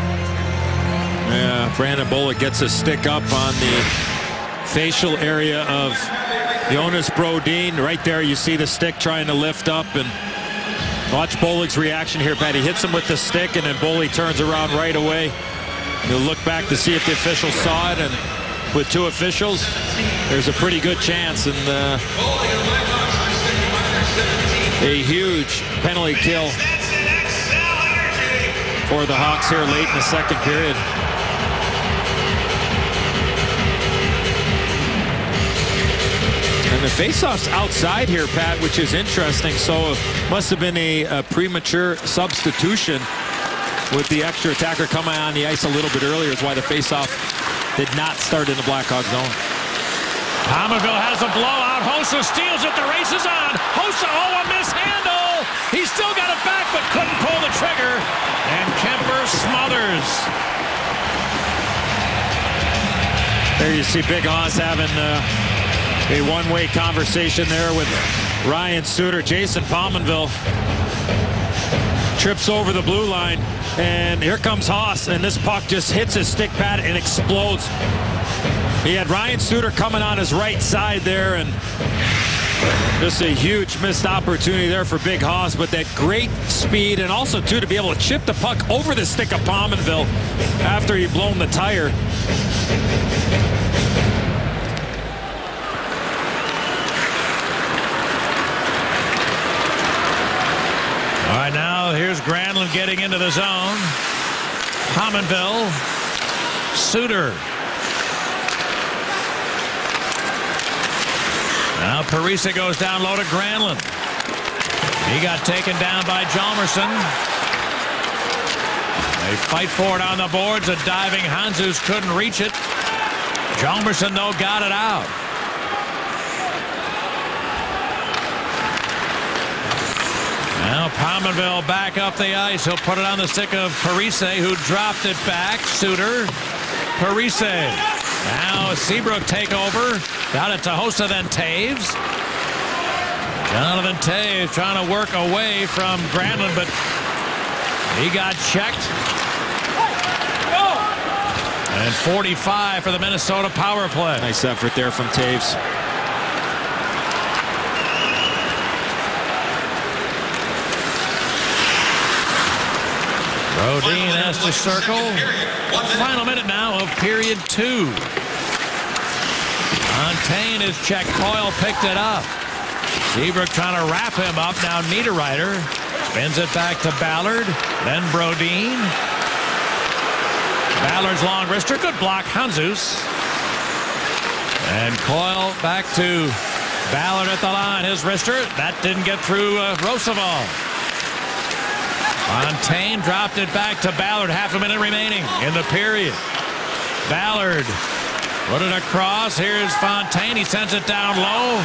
Yeah, Brandon Bollig gets a stick up on the facial area of Jonas Brodin. Right there you see the stick trying to lift up, and watch Bollig's reaction here, Pat. He hits him with the stick, and then Bollig turns around right away. He'll look back to see if the official saw it, and with 2 officials, there's a pretty good chance, and a huge penalty kill for the Hawks here late in the 2nd period. And the faceoff's outside here, Pat, which is interesting. So must have been a premature substitution with the extra attacker coming on the ice a little bit earlier. Is why the faceoff did not start in the Blackhawks zone. Palmerville has a blowout. Hossa steals it. The race is on. Hossa, a mishandle. He's still got it back, but couldn't pull the trigger. And Kemper smothers. There you see Big Hoss having a one-way conversation there with Ryan Suter. Jason Palmerville trips over the blue line, and here comes Hoss, and this puck just hits his stick pad and explodes. He had Ryan Suter coming on his right side there, and Just a huge missed opportunity there for Big Hoss, but that great speed, and also, too, to be able to chip the puck over the stick of Pominville after he'd blown the tire. All right, now here's Granlund getting into the zone. Pominville. Suter. Now Parise goes down low to Granlund. He got taken down by Hjalmarsson. They fight for it on the boards. A diving Handzus couldn't reach it. Hjalmarsson, though, got it out. Now Pominville back up the ice. He'll put it on the stick of Parise, who dropped it back. Suter. Parise. Now Seabrook take over. Got it to Hossa, then Taves. Jonathan Taves trying to work away from Granlund, but he got checked. And 45 for the Minnesota power play. Nice effort there from Taves. Brodin has to circle. Final minute now of period 2. Fontaine is checked. Coyle picked it up. Seabrook trying to wrap him up. Now Niederreiter spins it back to Ballard. Then Brodin. Ballard's long wrister. Good block. Handzus. And Coyle back to Ballard at the line. His wrister. That didn't get through Roosevelt. Fontaine dropped it back to Ballard. Half a minute remaining in the period. Ballard put it across. Here's Fontaine. He sends it down low.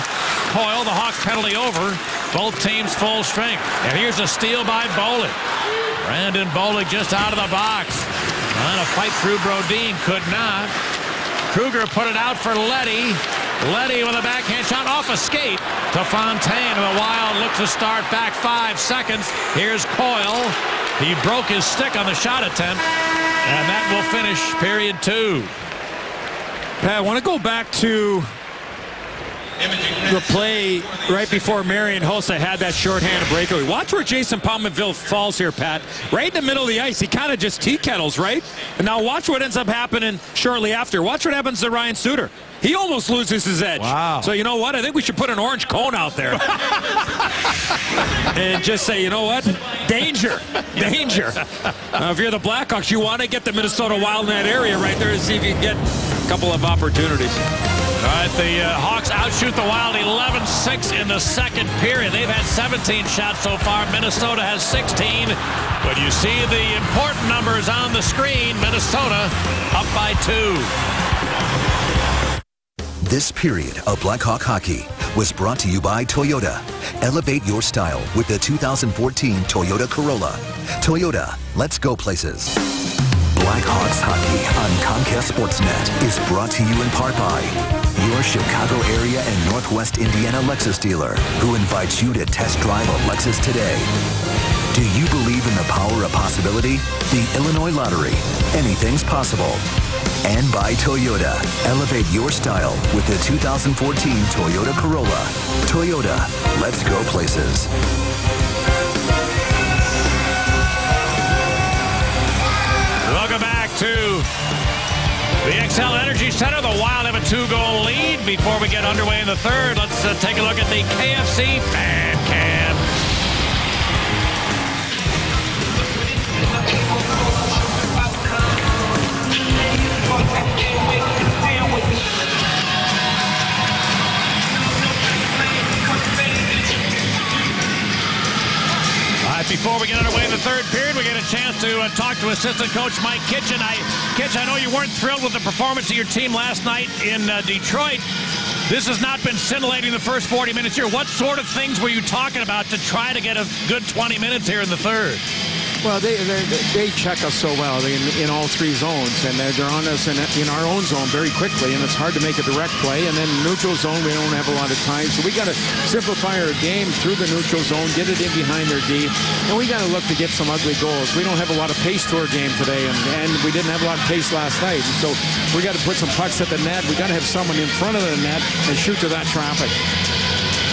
Coyle, the Hawks penalty over. Both teams full strength. And here's a steal by Bollig. Brandon Bollig just out of the box. Trying to fight through Brodin. Could not. Kruger put it out for Leddy. Leddy with a backhand shot off a skate to Fontaine. The Wild look to start back 5 seconds. Here's Coyle. He broke his stick on the shot attempt. And that will finish period 2. Pat, I want to go back to the play right before Marian Hossa had that shorthanded breakaway. Watch where Jason Pominville falls here, Pat. Right in the middle of the ice. He kind of just tea kettles, right? And now watch what ends up happening shortly after. Watch what happens to Ryan Suter. He almost loses his edge. Wow. So you know what? I think we should put an orange cone out there. And just say, you know what? Danger. Danger. If you're the Blackhawks, you want to get the Minnesota Wild in that area right there to see if you can get a couple of opportunities. All right, the Hawks outshoot the Wild 11-6 in the second period. They've had 17 shots so far. Minnesota has 16. But you see the important numbers on the screen. Minnesota up by 2. This period of Blackhawk hockey was brought to you by Toyota. Elevate your style with the 2014 Toyota Corolla. Toyota, let's go places. Blackhawks hockey on Comcast Sportsnet is brought to you in part by your Chicago area and Northwest Indiana Lexus dealer, who invites you to test drive a Lexus today. Do you believe in the power of possibility? The Illinois Lottery. Anything's possible. And by Toyota. Elevate your style with the 2014 Toyota Corolla. Toyota, let's go places. Welcome back to the XL Energy Center. The Wild have a 2-goal lead. Before we get underway in the third, let's take a look at the KFC Fan Cam. Before we get underway in the third period, we get a chance to talk to assistant coach Mike Kitchen. Kitch, I know you weren't thrilled with the performance of your team last night in Detroit. This has not been scintillating the first 40 minutes here. What sort of things were you talking about to try to get a good 20 minutes here in the third? Well, they check us so well in all 3 zones, and they're on us in our own zone very quickly, and it's hard to make a direct play. And then neutral zone, we don't have a lot of time, so we got to simplify our game through the neutral zone, get it in behind their D, and we got to look to get some ugly goals. We don't have a lot of pace to our game today, and we didn't have a lot of pace last night. So we got to put some pucks at the net. We got to have someone in front of the net and shoot to that traffic.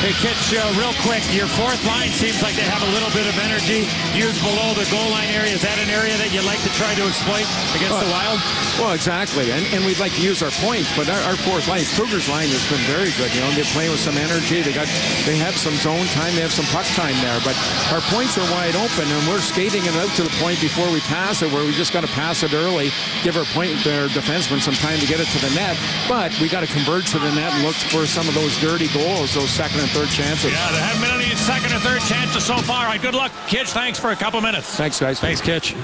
Hey, Kitch, real quick, your fourth line seems like they have a little bit of energy used below the goal line area. Is that an area that you'd like to try to exploit against the Wild? Well, exactly. And we'd like to use our points, but our fourth line, Kruger's line, has been very good. You know, they're playing with some energy. They have some zone time. They have some puck time there. But our points are wide open, and we're skating it out to the point before we pass it, where we just got to pass it early, give our defensemen some time to get it to the net. But we got to convert to the net and look for some of those dirty goals, those second and third chances. Yeah, there haven't been any second or third chances so far. All right, good luck, Kitch. Thanks for a couple minutes. Thanks, guys. Thanks, Kitch.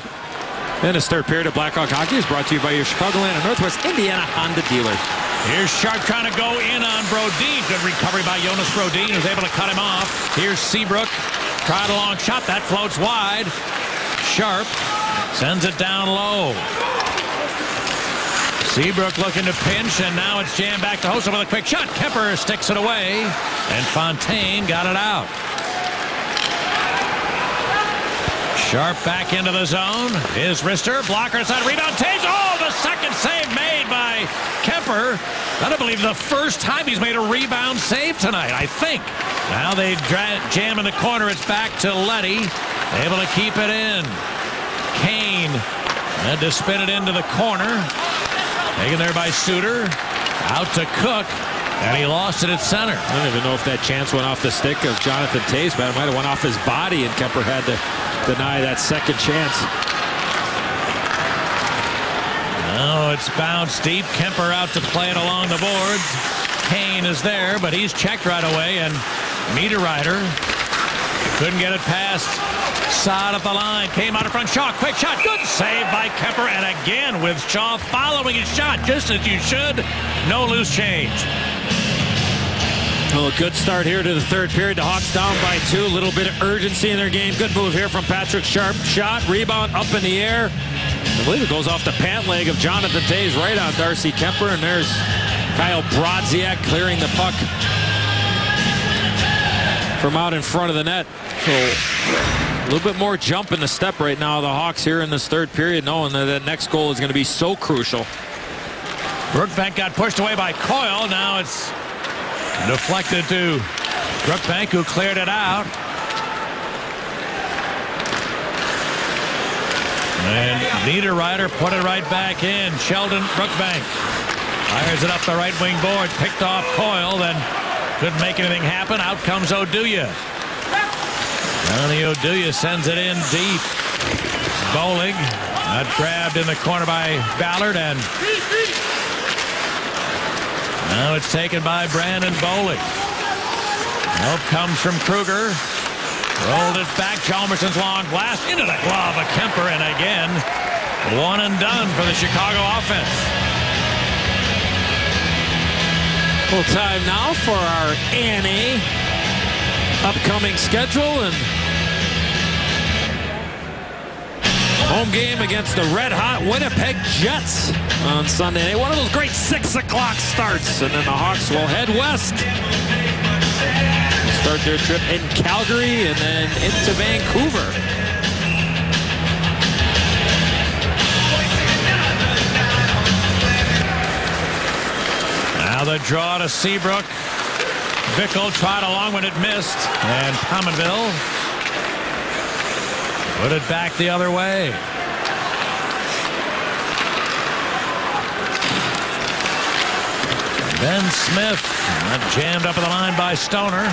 And this third period of Blackhawk Hockey is brought to you by your Chicagoland and Northwest Indiana Honda dealers. Here's Sharp trying to go in on Brodin. Good recovery by Jonas Brodin, who's able to cut him off. Here's Seabrook. Tried a long shot. That floats wide. Sharp sends it down low. Seabrook looking to pinch, and now it's jammed back to Hossa with a quick shot. Kemper sticks it away, and Fontaine got it out. Sharp back into the zone. His wrister, blocker side, rebound, Taves. Oh, the second save made by Kemper. I don't believe the first time he's made a rebound save tonight, I think. Now they jam in the corner. It's back to Leddy. Able to keep it in. Kane had to spin it into the corner. Taken there by Suter. Out to Cook. And he lost it at center. I don't even know if that chance went off the stick of Jonathan Toews, but it might have went off his body, and Kemper had to deny that second chance. Now it's bounced deep. Kemper out to play it along the boards. Kane is there, but he's checked right away, and Niederreiter couldn't get it past Saad up the line. Came out in front. Shaw, quick shot. Good save by Kemper, and again with Shaw following his shot, just as you should. No loose change. Well, a good start here to the third period. The Hawks down by 2. A little bit of urgency in their game. Good move here from Patrick Sharp. Shot, rebound, up in the air. I believe it goes off the pant leg of Jonathan Toews right on Darcy Kemper. And there's Kyle Brodziak clearing the puck from out in front of the net. So a little bit more jump in the step right now. The Hawks here in this third period, knowing that that next goal is going to be so crucial. Brookbank got pushed away by Coyle. Now it's deflected to Brookbank, who cleared it out. And Niederreiter put it right back in. Sheldon Brookbank fires it up the right wing board. Picked off Coyle, then couldn't make anything happen. Out comes Oduya. Johnny Oduya sends it in deep. Bowling got grabbed in the corner by Ballard, and now it's taken by Brandon Bowling. Help comes from Kruger. Rolled it back. Chalmerson's long blast into the glove of Kemper, and again, one and done for the Chicago offense. Full time now for our A&A upcoming schedule, and home game against the red-hot Winnipeg Jets on Sunday. One of those great 6 o'clock starts, and then the Hawks will head west. Start their trip in Calgary and then into Vancouver. Now the draw to Seabrook. Bickle tried a long one, it missed, and Pominville put it back the other way. Ben Smith jammed up at the line by Stoner.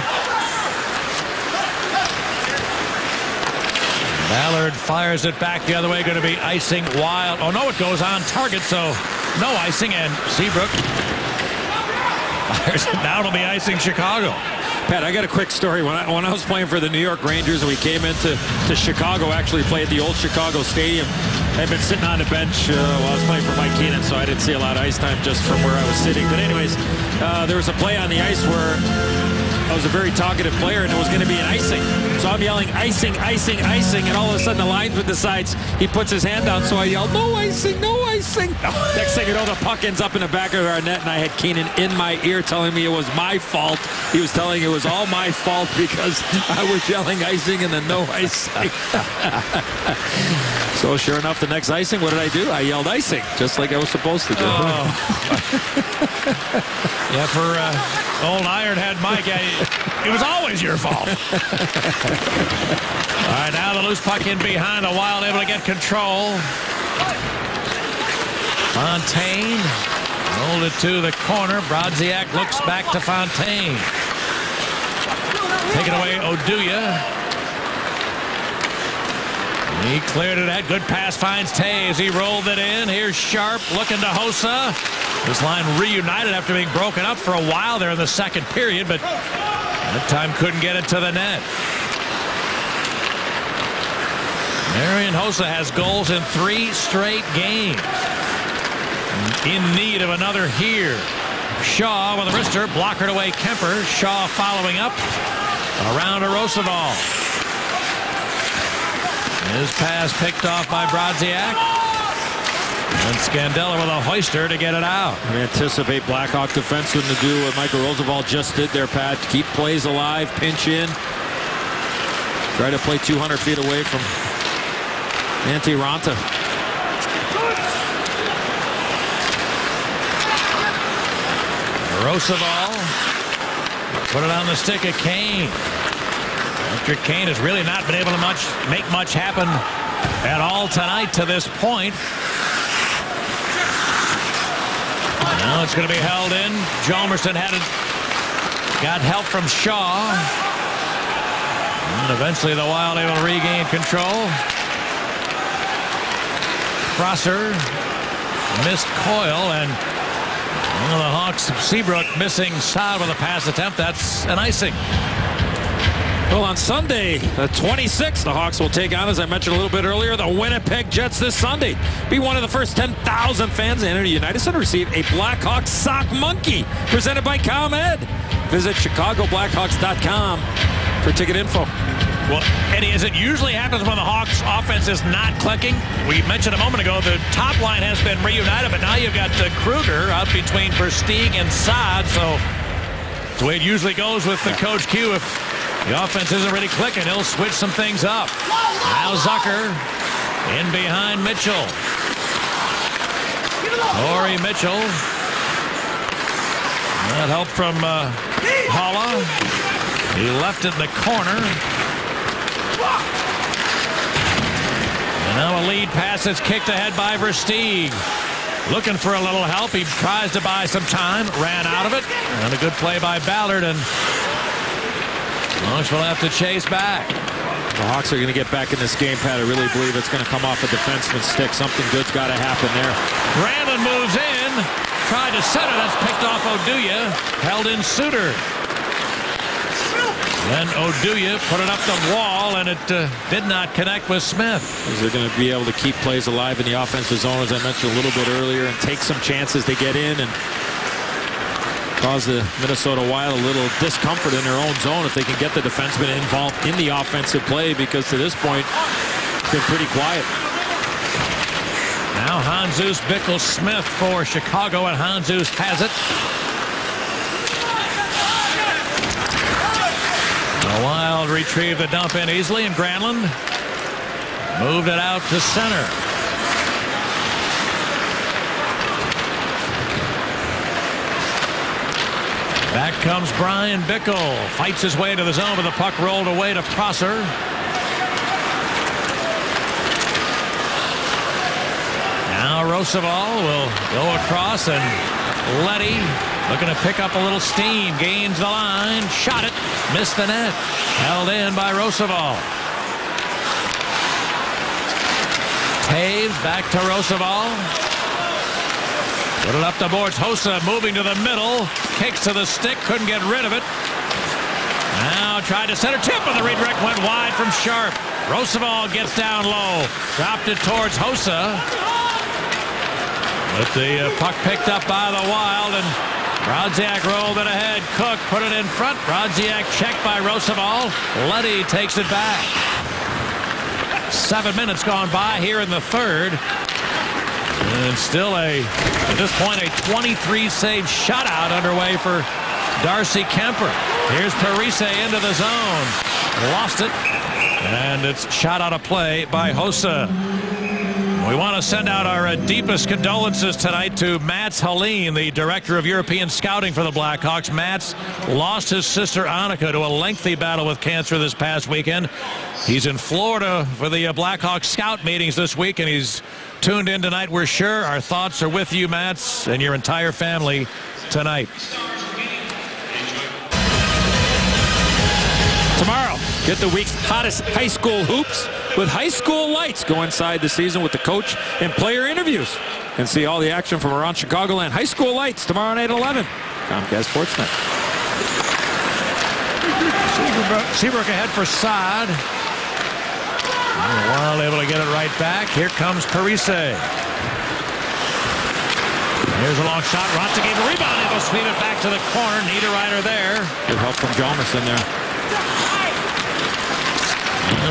Ballard fires it back the other way. Going to be icing Wild. Oh no, it goes on target, so no icing, and Seabrook fires it. Now it'll be icing Chicago. Pat, I got a quick story. When I was playing for the New York Rangers and we came into Chicago, actually played at the old Chicago Stadium. I've been sitting on the bench while I was playing for Mike Keenan, so I didn't see a lot of ice time just from where I was sitting. But anyways, there was a play on the ice where I was a very talkative player, and it was going to be an icing. So I'm yelling, icing, icing, icing, and all of a sudden the linesman decides he puts his hand down, so I yell, no icing, no icing. Next thing you know, the puck ends up in the back of our net, and I had Keenan in my ear telling me it was my fault. He was telling it was all my fault because I was yelling icing and then no icing. So sure enough, the next icing, what did I do? I yelled icing, just like I was supposed to do. Oh. Yeah, for old Ironhead Mike, It was always your fault. All right, now the loose puck in behind. The Wild able to get control. Fontaine rolled it to the corner. Brodziak looks back to Fontaine. Taken away, Oduya. He cleared it out. Good pass, finds Taves. He rolled it in. Here's Sharp looking to Hossa. This line reunited after being broken up for a while there in the second period, but that time couldn't get it to the net. Marian Hossa has goals in 3 straight games. In need of another here. Shaw with a wrister, blockered away Kemper. Shaw following up. Around to Roosevelt. His pass picked off by Brodziak. And Scandella with a hoister to get it out. I anticipate Blackhawk defensemen to do what Michael Roosevelt just did there, Pat. Keep plays alive, pinch in. Try to play 200 feet away from Antti Raanta. Roosevelt put it on the stick of Kane. Patrick Kane has really not been able to make much happen at all tonight to this point. Now it's going to be held in. Hjalmarsson got help from Shaw. And eventually the Wild able to regain control. Prosser missed Coyle, and one of the Hawks, Seabrook, missing Saad with a pass attempt. That's an icing. Well, on Sunday, the 26th, the Hawks will take on, as I mentioned a little bit earlier, the Winnipeg Jets this Sunday. Be one of the first 10,000 fans to enter United Center receive a Blackhawks sock monkey presented by ComEd. Visit ChicagoBlackhawks.com for ticket info. Well, Eddie, as it usually happens when the Hawks offense is not clicking, we mentioned a moment ago the top line has been reunited, but now you've got Kruger out between Versteeg and Saad, so it's the way it usually goes with the Coach Q. If the offense isn't really clicking, he'll switch some things up. Now Zucker in behind Mitchell. Torrey Mitchell. That help from Holla. He left it in the corner. And now a lead pass is kicked ahead by Versteeg. Looking for a little help. He tries to buy some time. Ran out of it. And a good play by Ballard. And Hawks will have to chase back. The Hawks are going to get back in this game, Pat. I really believe it's going to come off a defenseman's stick. Something good's got to happen there. Granlund moves in. Tried to center. That's picked off Oduya. Held in Suter. Then Oduya put it up the wall, and it did not connect with Smith. They're going to be able to keep plays alive in the offensive zone, as I mentioned a little bit earlier, and take some chances to get in and cause the Minnesota Wild a little discomfort in their own zone if they can get the defenseman involved in the offensive play, because to this point, it's been pretty quiet. Now Handzus Bickle Smith for Chicago, and Handzus has it. The Wild retrieved the dump in easily, and Granlund moved it out to center. Back comes Brian Bickle. Fights his way to the zone, but the puck rolled away to Prosser. Now Roosevelt will go across, and Leddy looking to pick up a little steam. Gains the line. Shot it. Missed the net. Held in by Roosevelt. Taves back to Roosevelt. Put it up the boards. Hossa moving to the middle. Kicks to the stick. Couldn't get rid of it. Now tried to center. Tip, and the redirect went wide from Sharp. Roosevelt gets down low. Dropped it towards Hossa. But the puck picked up by the Wild, and Brodziak rolled it ahead. Cook put it in front. Brodziak checked by Roosevelt. Leddy takes it back. 7 minutes gone by here in the third. And still at this point, a 23-save shutout underway for Darcy Kemper. Here's Parise into the zone. Lost it. And it's shot out of play by Hossa. We want to send out our deepest condolences tonight to Mats Helin, the director of European scouting for the Blackhawks. Mats lost his sister Annika to a lengthy battle with cancer this past weekend. He's in Florida for the Blackhawks scout meetings this week, and he's tuned in tonight. We're sure our thoughts are with you, Mats, and your entire family tonight. Tomorrow, get the week's hottest high school hoops with High School Lights. Go inside the season with the coach and player interviews and see all the action from around Chicagoland. High School Lights tomorrow night at 11. Comcast Sportsnet. Seabrook ahead for Saad. Wild able to get it right back. Here comes Parise. Here's a long shot. Ronta gave a rebound. He'll sweep it back to the corner. Niederreiter there. Good help from Hjalmarsson there.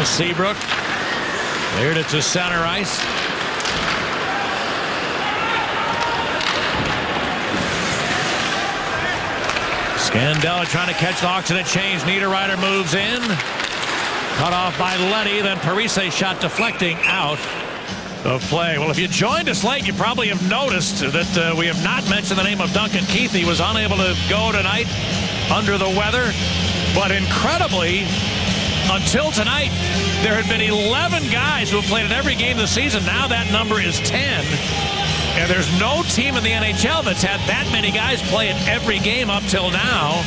Seabrook cleared it to center ice. Scandella trying to catch the Hawks in a change. Niederreiter moves in. Cut off by Leddy. Then Parise shot deflecting out of play. Well, if you joined us late, you probably have noticed that we have not mentioned the name of Duncan Keith. He was unable to go tonight under the weather. But incredibly, until tonight, there had been 11 guys who have played in every game this season. Now that number is 10. And there's no team in the NHL that's had that many guys play in every game up till now.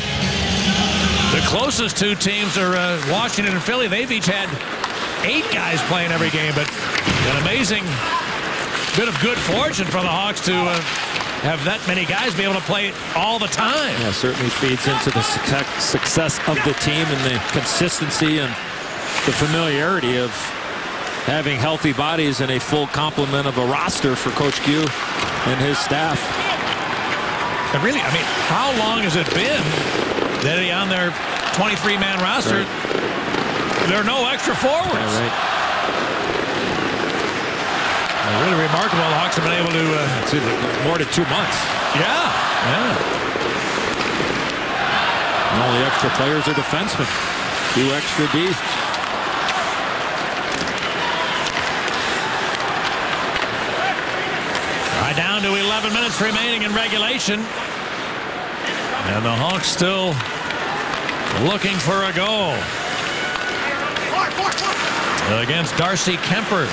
The closest two teams are Washington and Philly. They've each had 8 guys playing every game. But an amazing bit of good fortune for the Hawks to have that many guys be able to play all the time. Yeah, certainly feeds into the success of the team and the consistency and the familiarity of having healthy bodies and a full complement of a roster for Coach Q and his staff. And really, I mean, how long has it been that on their 23-man roster, there are no extra forwards? Yeah, right. Really remarkable. The Hawks have been able to more than 2 months. Yeah. And all the extra players are defensemen. 2 extra D. Right down to 11 minutes remaining in regulation. And the Hawks still looking for a goal against Darcy Kemper.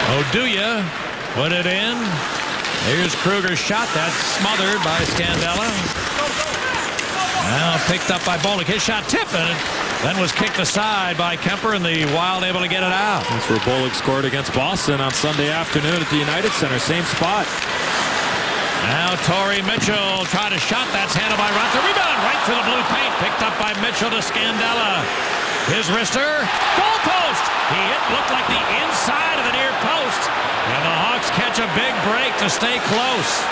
Oduya put it in. Here's Kruger's shot. That's smothered by Scandella. Now picked up by Bollig. His shot tipped and then was kicked aside by Kemper, and the Wild able to get it out. That's where Bollig scored against Boston on Sunday afternoon at the United Center. Same spot. Now Torrey Mitchell tried a shot. That's handled by Ronta. Rebound right through the blue paint. Picked up by Mitchell to Scandella. His wrister. Goal post. He hit looked like the inside of the near post. And the Hawks catch a big break to stay close.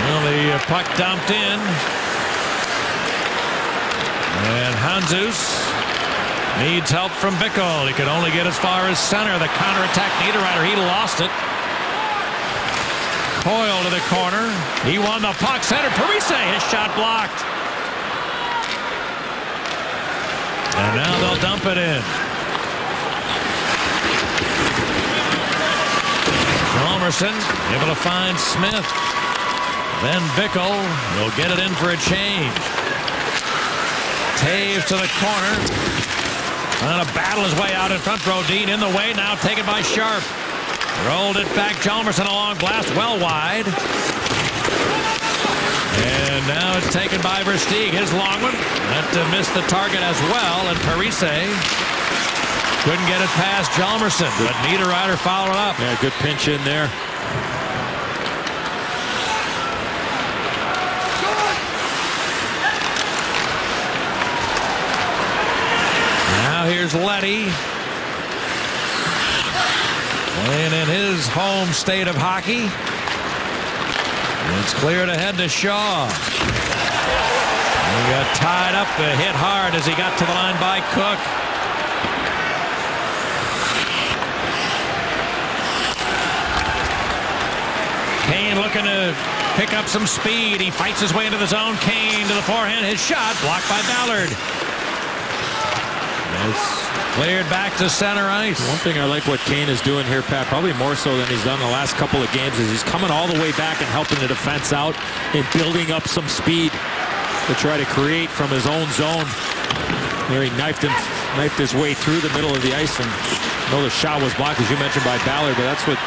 Well, the puck dumped in. And Handzus needs help from Bickle. He could only get as far as center. The counterattack, Niederreiter, he lost it. Coyle to the corner. He won the puck. Center, Parise, his shot blocked. And now they'll dump it in. Hjalmarsson able to find Smith. Then Bickle will get it in for a change. Taves to the corner. Trying to battle his way out in front. Brodin in the way. Now taken by Sharp. Rolled it back. Hjalmarsson along glass. Well wide. And now it's taken by Versteeg. His long one. That missed the target as well. And Parise couldn't get it past Hjalmarsson. But Niederreiter followed up. Yeah, good pinch in there. Now here's Leddy. Playing in his home state of hockey. It's cleared ahead to Shaw. He got tied up, hit hard as he got to the line by Cook. Kane looking to pick up some speed. He fights his way into the zone. Kane to the forehand. His shot blocked by Ballard. It's cleared back to center ice. One thing I like what Kane is doing here, Pat, probably more so than he's done the last couple of games, is he's coming all the way back and helping the defense out and building up some speed to try to create from his own zone. There he knifed his way through the middle of the ice, and I know the shot was blocked, as you mentioned, by Ballard, but that's what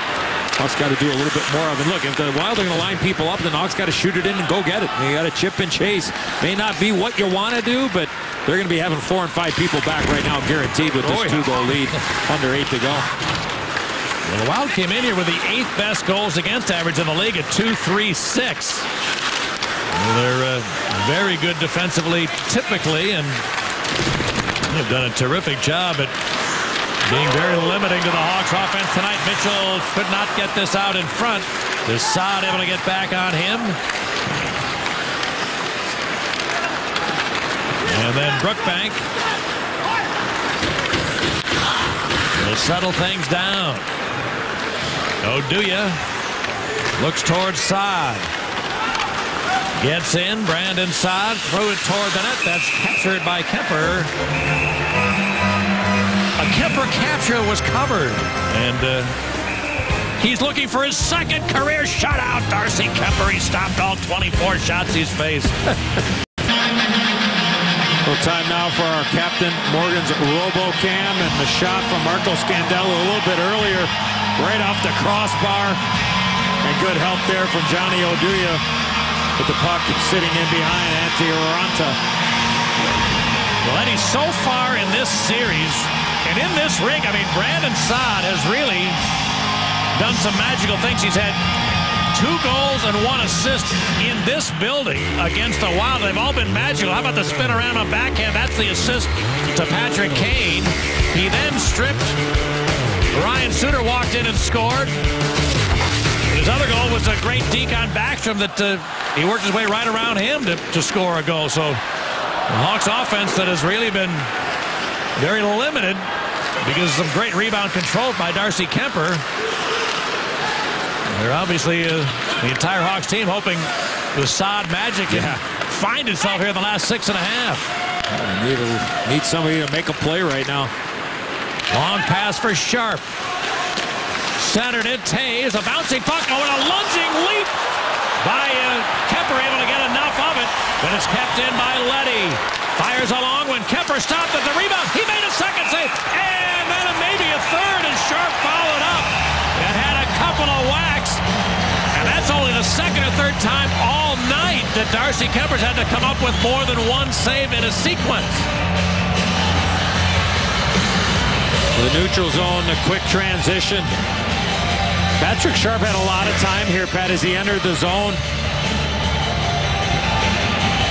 Hawks got to do a little bit more of. And look, if the Wild are going to line people up, then Hawks got to shoot it in and go get it. You got to chip and chase. May not be what you want to do, but they're going to be having 4 and 5 people back right now, guaranteed, with this 2-goal lead. Under 8 to go. Well, the Wild came in here with the 8th best goals against average in the league at 2.36. They're very good defensively, typically, and they've done a terrific job at being very limiting to the Hawks offense tonight. Mitchell could not get this out in front. Saad able to get back on him. And then Brookbank will settle things down. Oduya looks towards Saad. Gets in. Brandon Saad threw it toward the net. That's captured by Kemper. A Kemper capture was covered. And he's looking for his second career shutout. Darcy Kemper. He stopped all 24 shots he's faced. Well, time now for our captain, Morgan's RoboCam, and the shot from Marco Scandella a little bit earlier, right off the crossbar. And good help there from Johnny Oduya, with the puck sitting in behind Antti Raanta. Well, Eddie, so far in this series, and in this rig, I mean, Brandon Saad has really done some magical things. He's had 2 goals and 1 assist in this building against the Wild. They've all been magical. How about the spin around on backhand? That's the assist to Patrick Kane. He then stripped. Ryan Suter walked in and scored. His other goal was a great deke on Backstrom that he worked his way right around him to score a goal. So the Hawks offense that has really been very limited because of some great rebound control by Darcy Kemper. They're obviously the entire Hawks team hoping the Saad magic can find itself here in the last 6.5. Need somebody to make a play right now. Long pass for Sharp. Centered it. Taves, a bouncing puck. Oh, and a lunging leap by Kemper, able to get enough of it. But it's kept in by Leddy. Fires along when Kemper stopped at the rebound. He made a second save. And then maybe a third, and Sharp followed up. It had a couple of whacks. And that's only the second or third time all night that Darcy Kemper's had to come up with more than 1 save in a sequence. The neutral zone, the quick transition. Patrick Sharp had a lot of time here, Pat, as he entered the zone.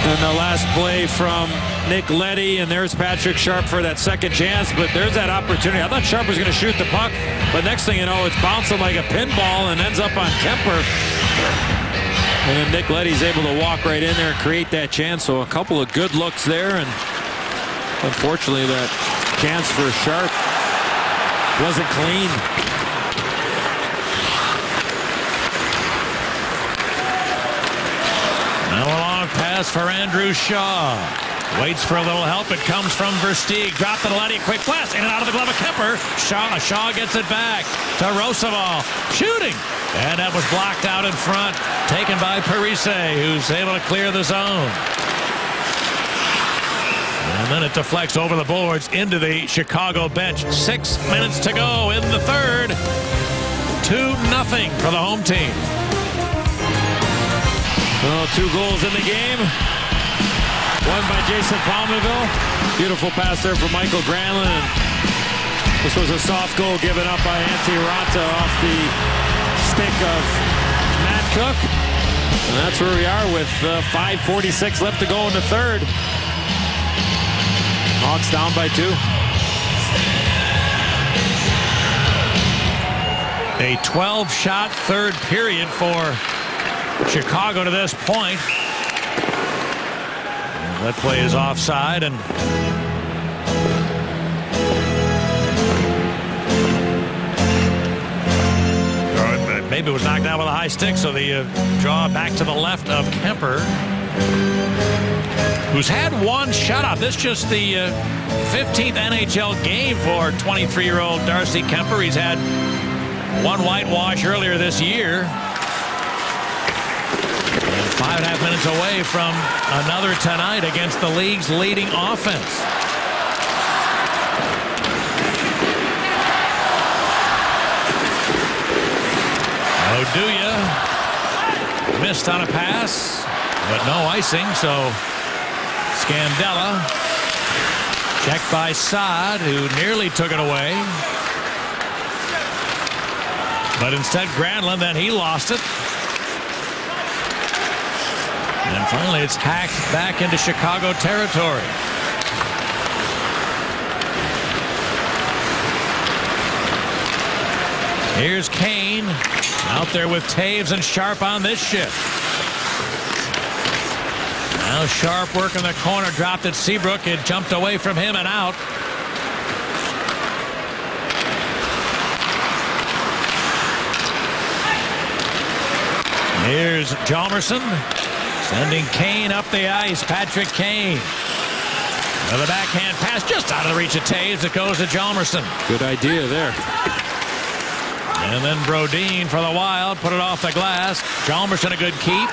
And the last play from Nick Leddy, and there's Patrick Sharp for that second chance, but there's that opportunity. I thought Sharp was going to shoot the puck, but next thing you know, it's bouncing like a pinball and ends up on Kemper. And then Nick Leddy's able to walk right in there and create that chance, so a couple of good looks there, and unfortunately that chance for Sharp wasn't clean. Now a long pass for Andrew Shaw. Waits for a little help. It comes from Versteeg. Drop to Leddy. Quick blast. In and out of the glove of Kemper. Shaw gets it back to Roosevelt. Shooting. And that was blocked out in front. Taken by Parise, who's able to clear the zone. And then it deflects over the boards into the Chicago bench. 6 minutes to go in the third. 2-0 for the home team. Well, 2 goals in the game. One by Jason Palmerville. Beautiful pass there for Michael Granlund. And this was a soft goal given up by Antti Raanta off the stick of Matt Cook. And that's where we are with 5:46 left to go in the third. Hawks down by 2. A 12-shot third period for Chicago to this point. That play is offside, and maybe was knocked out with a high stick, so the draw back to the left of Kuemper, who's had one shutout. This is just the 15th NHL game for 23-year-old Darcy Kuemper. He's had one whitewash earlier this year. And 5.5 minutes away from another tonight against the league's leading offense. Oduya missed on a pass, but no icing, so Scandella checked by Saad, who nearly took it away. But instead Granlund, then he lost it. And finally it's hacked back into Chicago territory. Here's Kane out there with Taves and Sharp on this shift. Now Sharp working the corner, dropped it. Seabrook, it jumped away from him and out. Here's Hjalmarsson sending Kane up the ice. Patrick Kane with a backhand pass just out of the reach of Taves. It goes to Hjalmarsson. Good idea there. And then Brodin for the Wild put it off the glass. Hjalmarsson a good keep.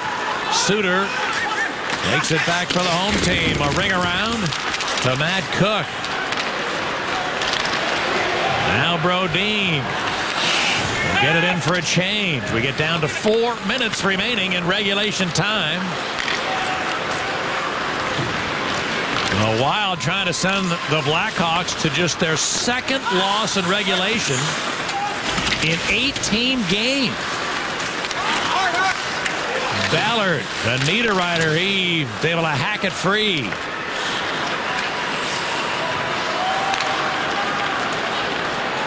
Suter takes it back for the home team. A ring around to Matt Cook. Now Brodin will get it in for a change. We get down to 4 minutes remaining in regulation time. The Wild trying to send the Blackhawks to just their second loss in regulation in 18 games. Ballard, the Niederreiter, he's able to hack it free.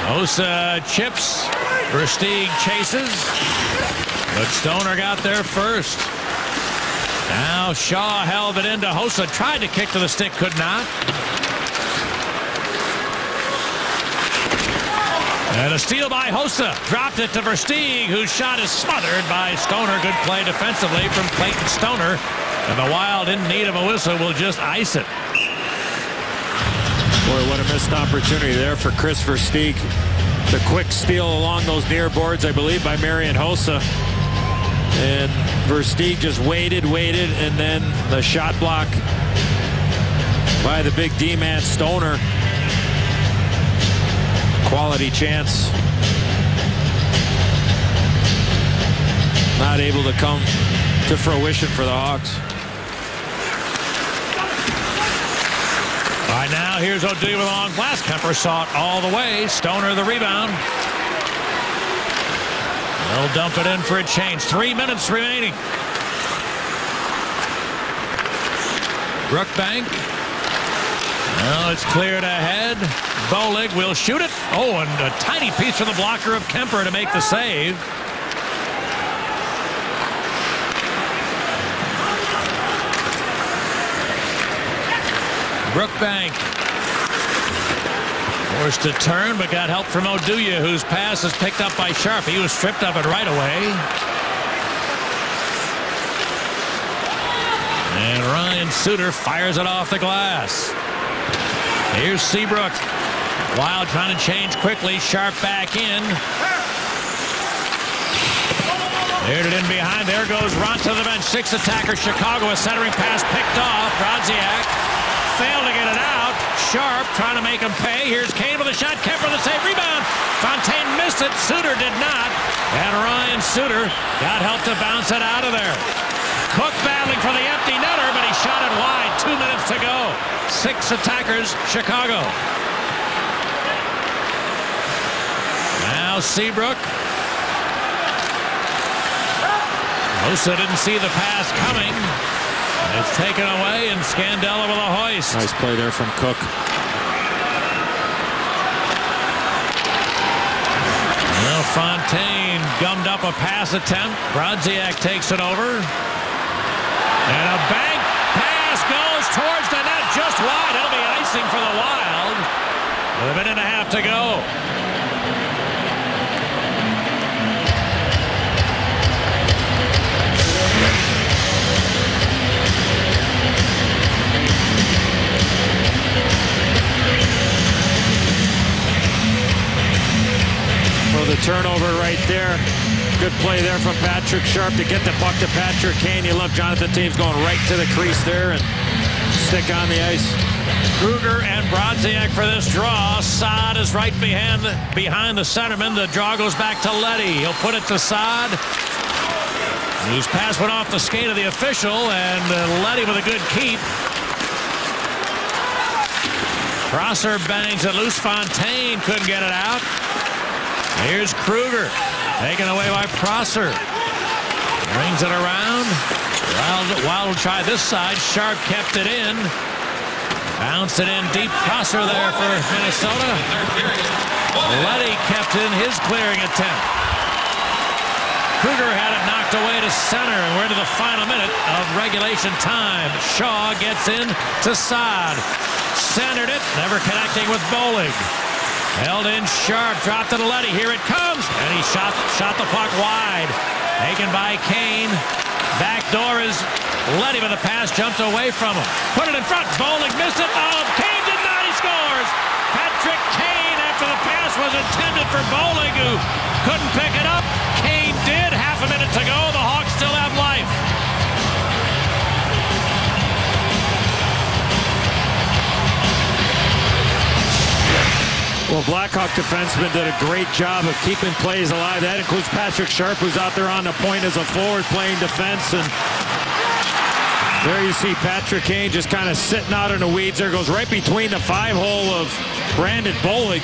Hossa chips. Versteeg chases. But Stoner got there first. Now Shaw held it into Hossa. Tried to kick to the stick, could not. And a steal by Hossa. Dropped it to Versteeg, whose shot is smothered by Stoner. Good play defensively from Clayton Stoner. And the Wild, in need of a whistle, will just ice it. Boy, what a missed opportunity there for Chris Versteeg. The quick steal along those near boards, I believe, by Marian Hossa. And Versteeg just waited, and then the shot block by the big D-man Stoner. Quality chance. Not able to come to fruition for the Hawks. All right, now here's Oduya with a long blast. Kuemper saw it all the way. Stoner the rebound. They'll dump it in for a change. 3 minutes remaining. Brookbank. Now it's cleared ahead. Bolig will shoot it. Oh, and a tiny piece from the blocker of Kuemper to make the save. Brookbank forced to turn, but got help from Oduya, whose pass is picked up by Sharp. He was stripped of it right away. And Ryan Suter fires it off the glass. Here's Seabrook. Wild trying to change quickly. Sharp back in. Aired it in behind. There goes Ront to the bench. 6 attacker Chicago. A centering pass picked off. Brodziak failed to get it out. Sharp trying to make him pay. Here's Kane with a shot. Kuemper the save. Rebound. Fontaine missed it. Suter did not. And Ryan Suter got help to bounce it out of there. Cook battling for the empty netter, but he shot it wide. 2 minutes to go. 6 attackers, Chicago. Now Seabrook. Hossa didn't see the pass coming. It's taken away, and Scandella with a hoist. Nice play there from Cook. Now Fontaine gummed up a pass attempt. Brodziak takes it over. And a bank pass goes towards the net, just wide. It'll be icing for the Wild. With a minute and a half to go. turnover right there. Good play there from Patrick Sharp to get the puck to Patrick Kane. You love Jonathan Toews going right to the crease there and stick on the ice. Kruger and Brodziak for this draw. Saad is right behind the centerman. The draw goes back to Leddy. He'll put it to Saad, whose pass went off the skate of the official, and Leddy with a good keep. Prosser bangs it loose. Fontaine couldn't get it out. Here's Kruger, taken away by Prosser. Brings it around. Wild will try this side. Sharp kept it in. Bounced it in deep. Prosser there for Minnesota. Leddy kept in his clearing attempt. Kruger had it knocked away to center, and we're to the final minute of regulation time. Shaw gets in to Saad. Centered it, never connecting with Bollig. Held in Sharp, dropped it to Leddy. Here it comes, and he shot the puck wide. Taken by Kane. Back door is Leddy with a pass, jumped away from him. Put it in front. Bollig missed it. Oh, Kane did not. He scores. Patrick Kane, after the pass was intended for Bollig, who couldn't pick it up. Kane did. Half a minute to go. The Hawks still have life. Well, Blackhawk defensemen did a great job of keeping plays alive. That includes Patrick Sharp, who's out there on the point as a forward playing defense. And there you see Patrick Kane just kind of sitting out in the weeds. There goes right between the 5-hole of Brandon Bollig.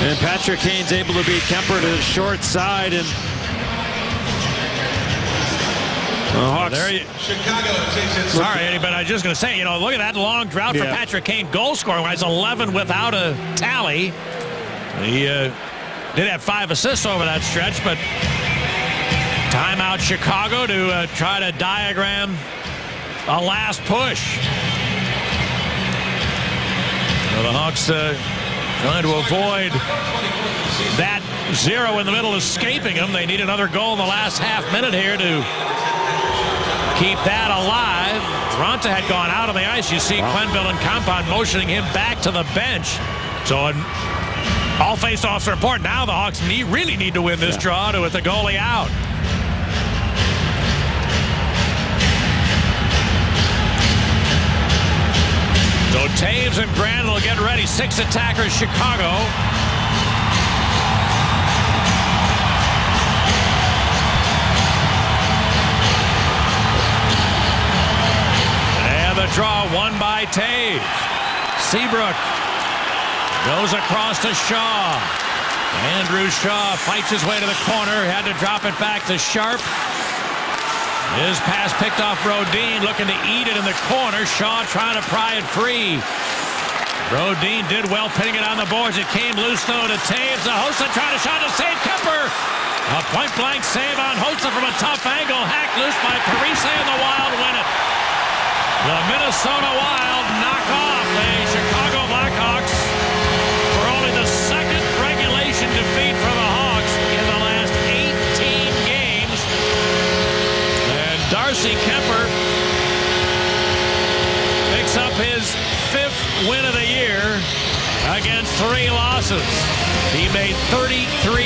And Patrick Kane's able to beat Kemper to the short side. And Hawks. There you, sorry, Eddie, but I was just going to say, you know, look at that long drought for Patrick Kane. Goal scoring-wise, 11 without a tally. He did have 5 assists over that stretch, but timeout Chicago to try to diagram a last push. So the Hawks trying to avoid that 0 in the middle escaping them. They need another goal in the last half minute here to keep that alive. Ronta had gone out on the ice. You see Quenneville and Compound motioning him back to the bench. So all face-offs are important. Now the Hawks really need to win this draw with the goalie out. So Toews and Granville get ready. 6 attackers, Chicago. The draw won by Toews. Seabrook goes across to Shaw. Andrew Shaw fights his way to the corner. Had to drop it back to Sharp. His pass picked off Brodin, looking to eat it in the corner. Shaw trying to pry it free. Brodin did well pinning it on the boards. It came loose though to Toews. The Hossa trying to shot to save Kemper. A point-blank save on Hossa from a tough angle. Hacked loose by Parise, and the Wild win it. The Minnesota Wild knock off the Chicago Blackhawks for only the 2nd regulation defeat for the Hawks in the last 18 games. And Darcy Kemper picks up his 5th win of the year against 3 losses. He made 33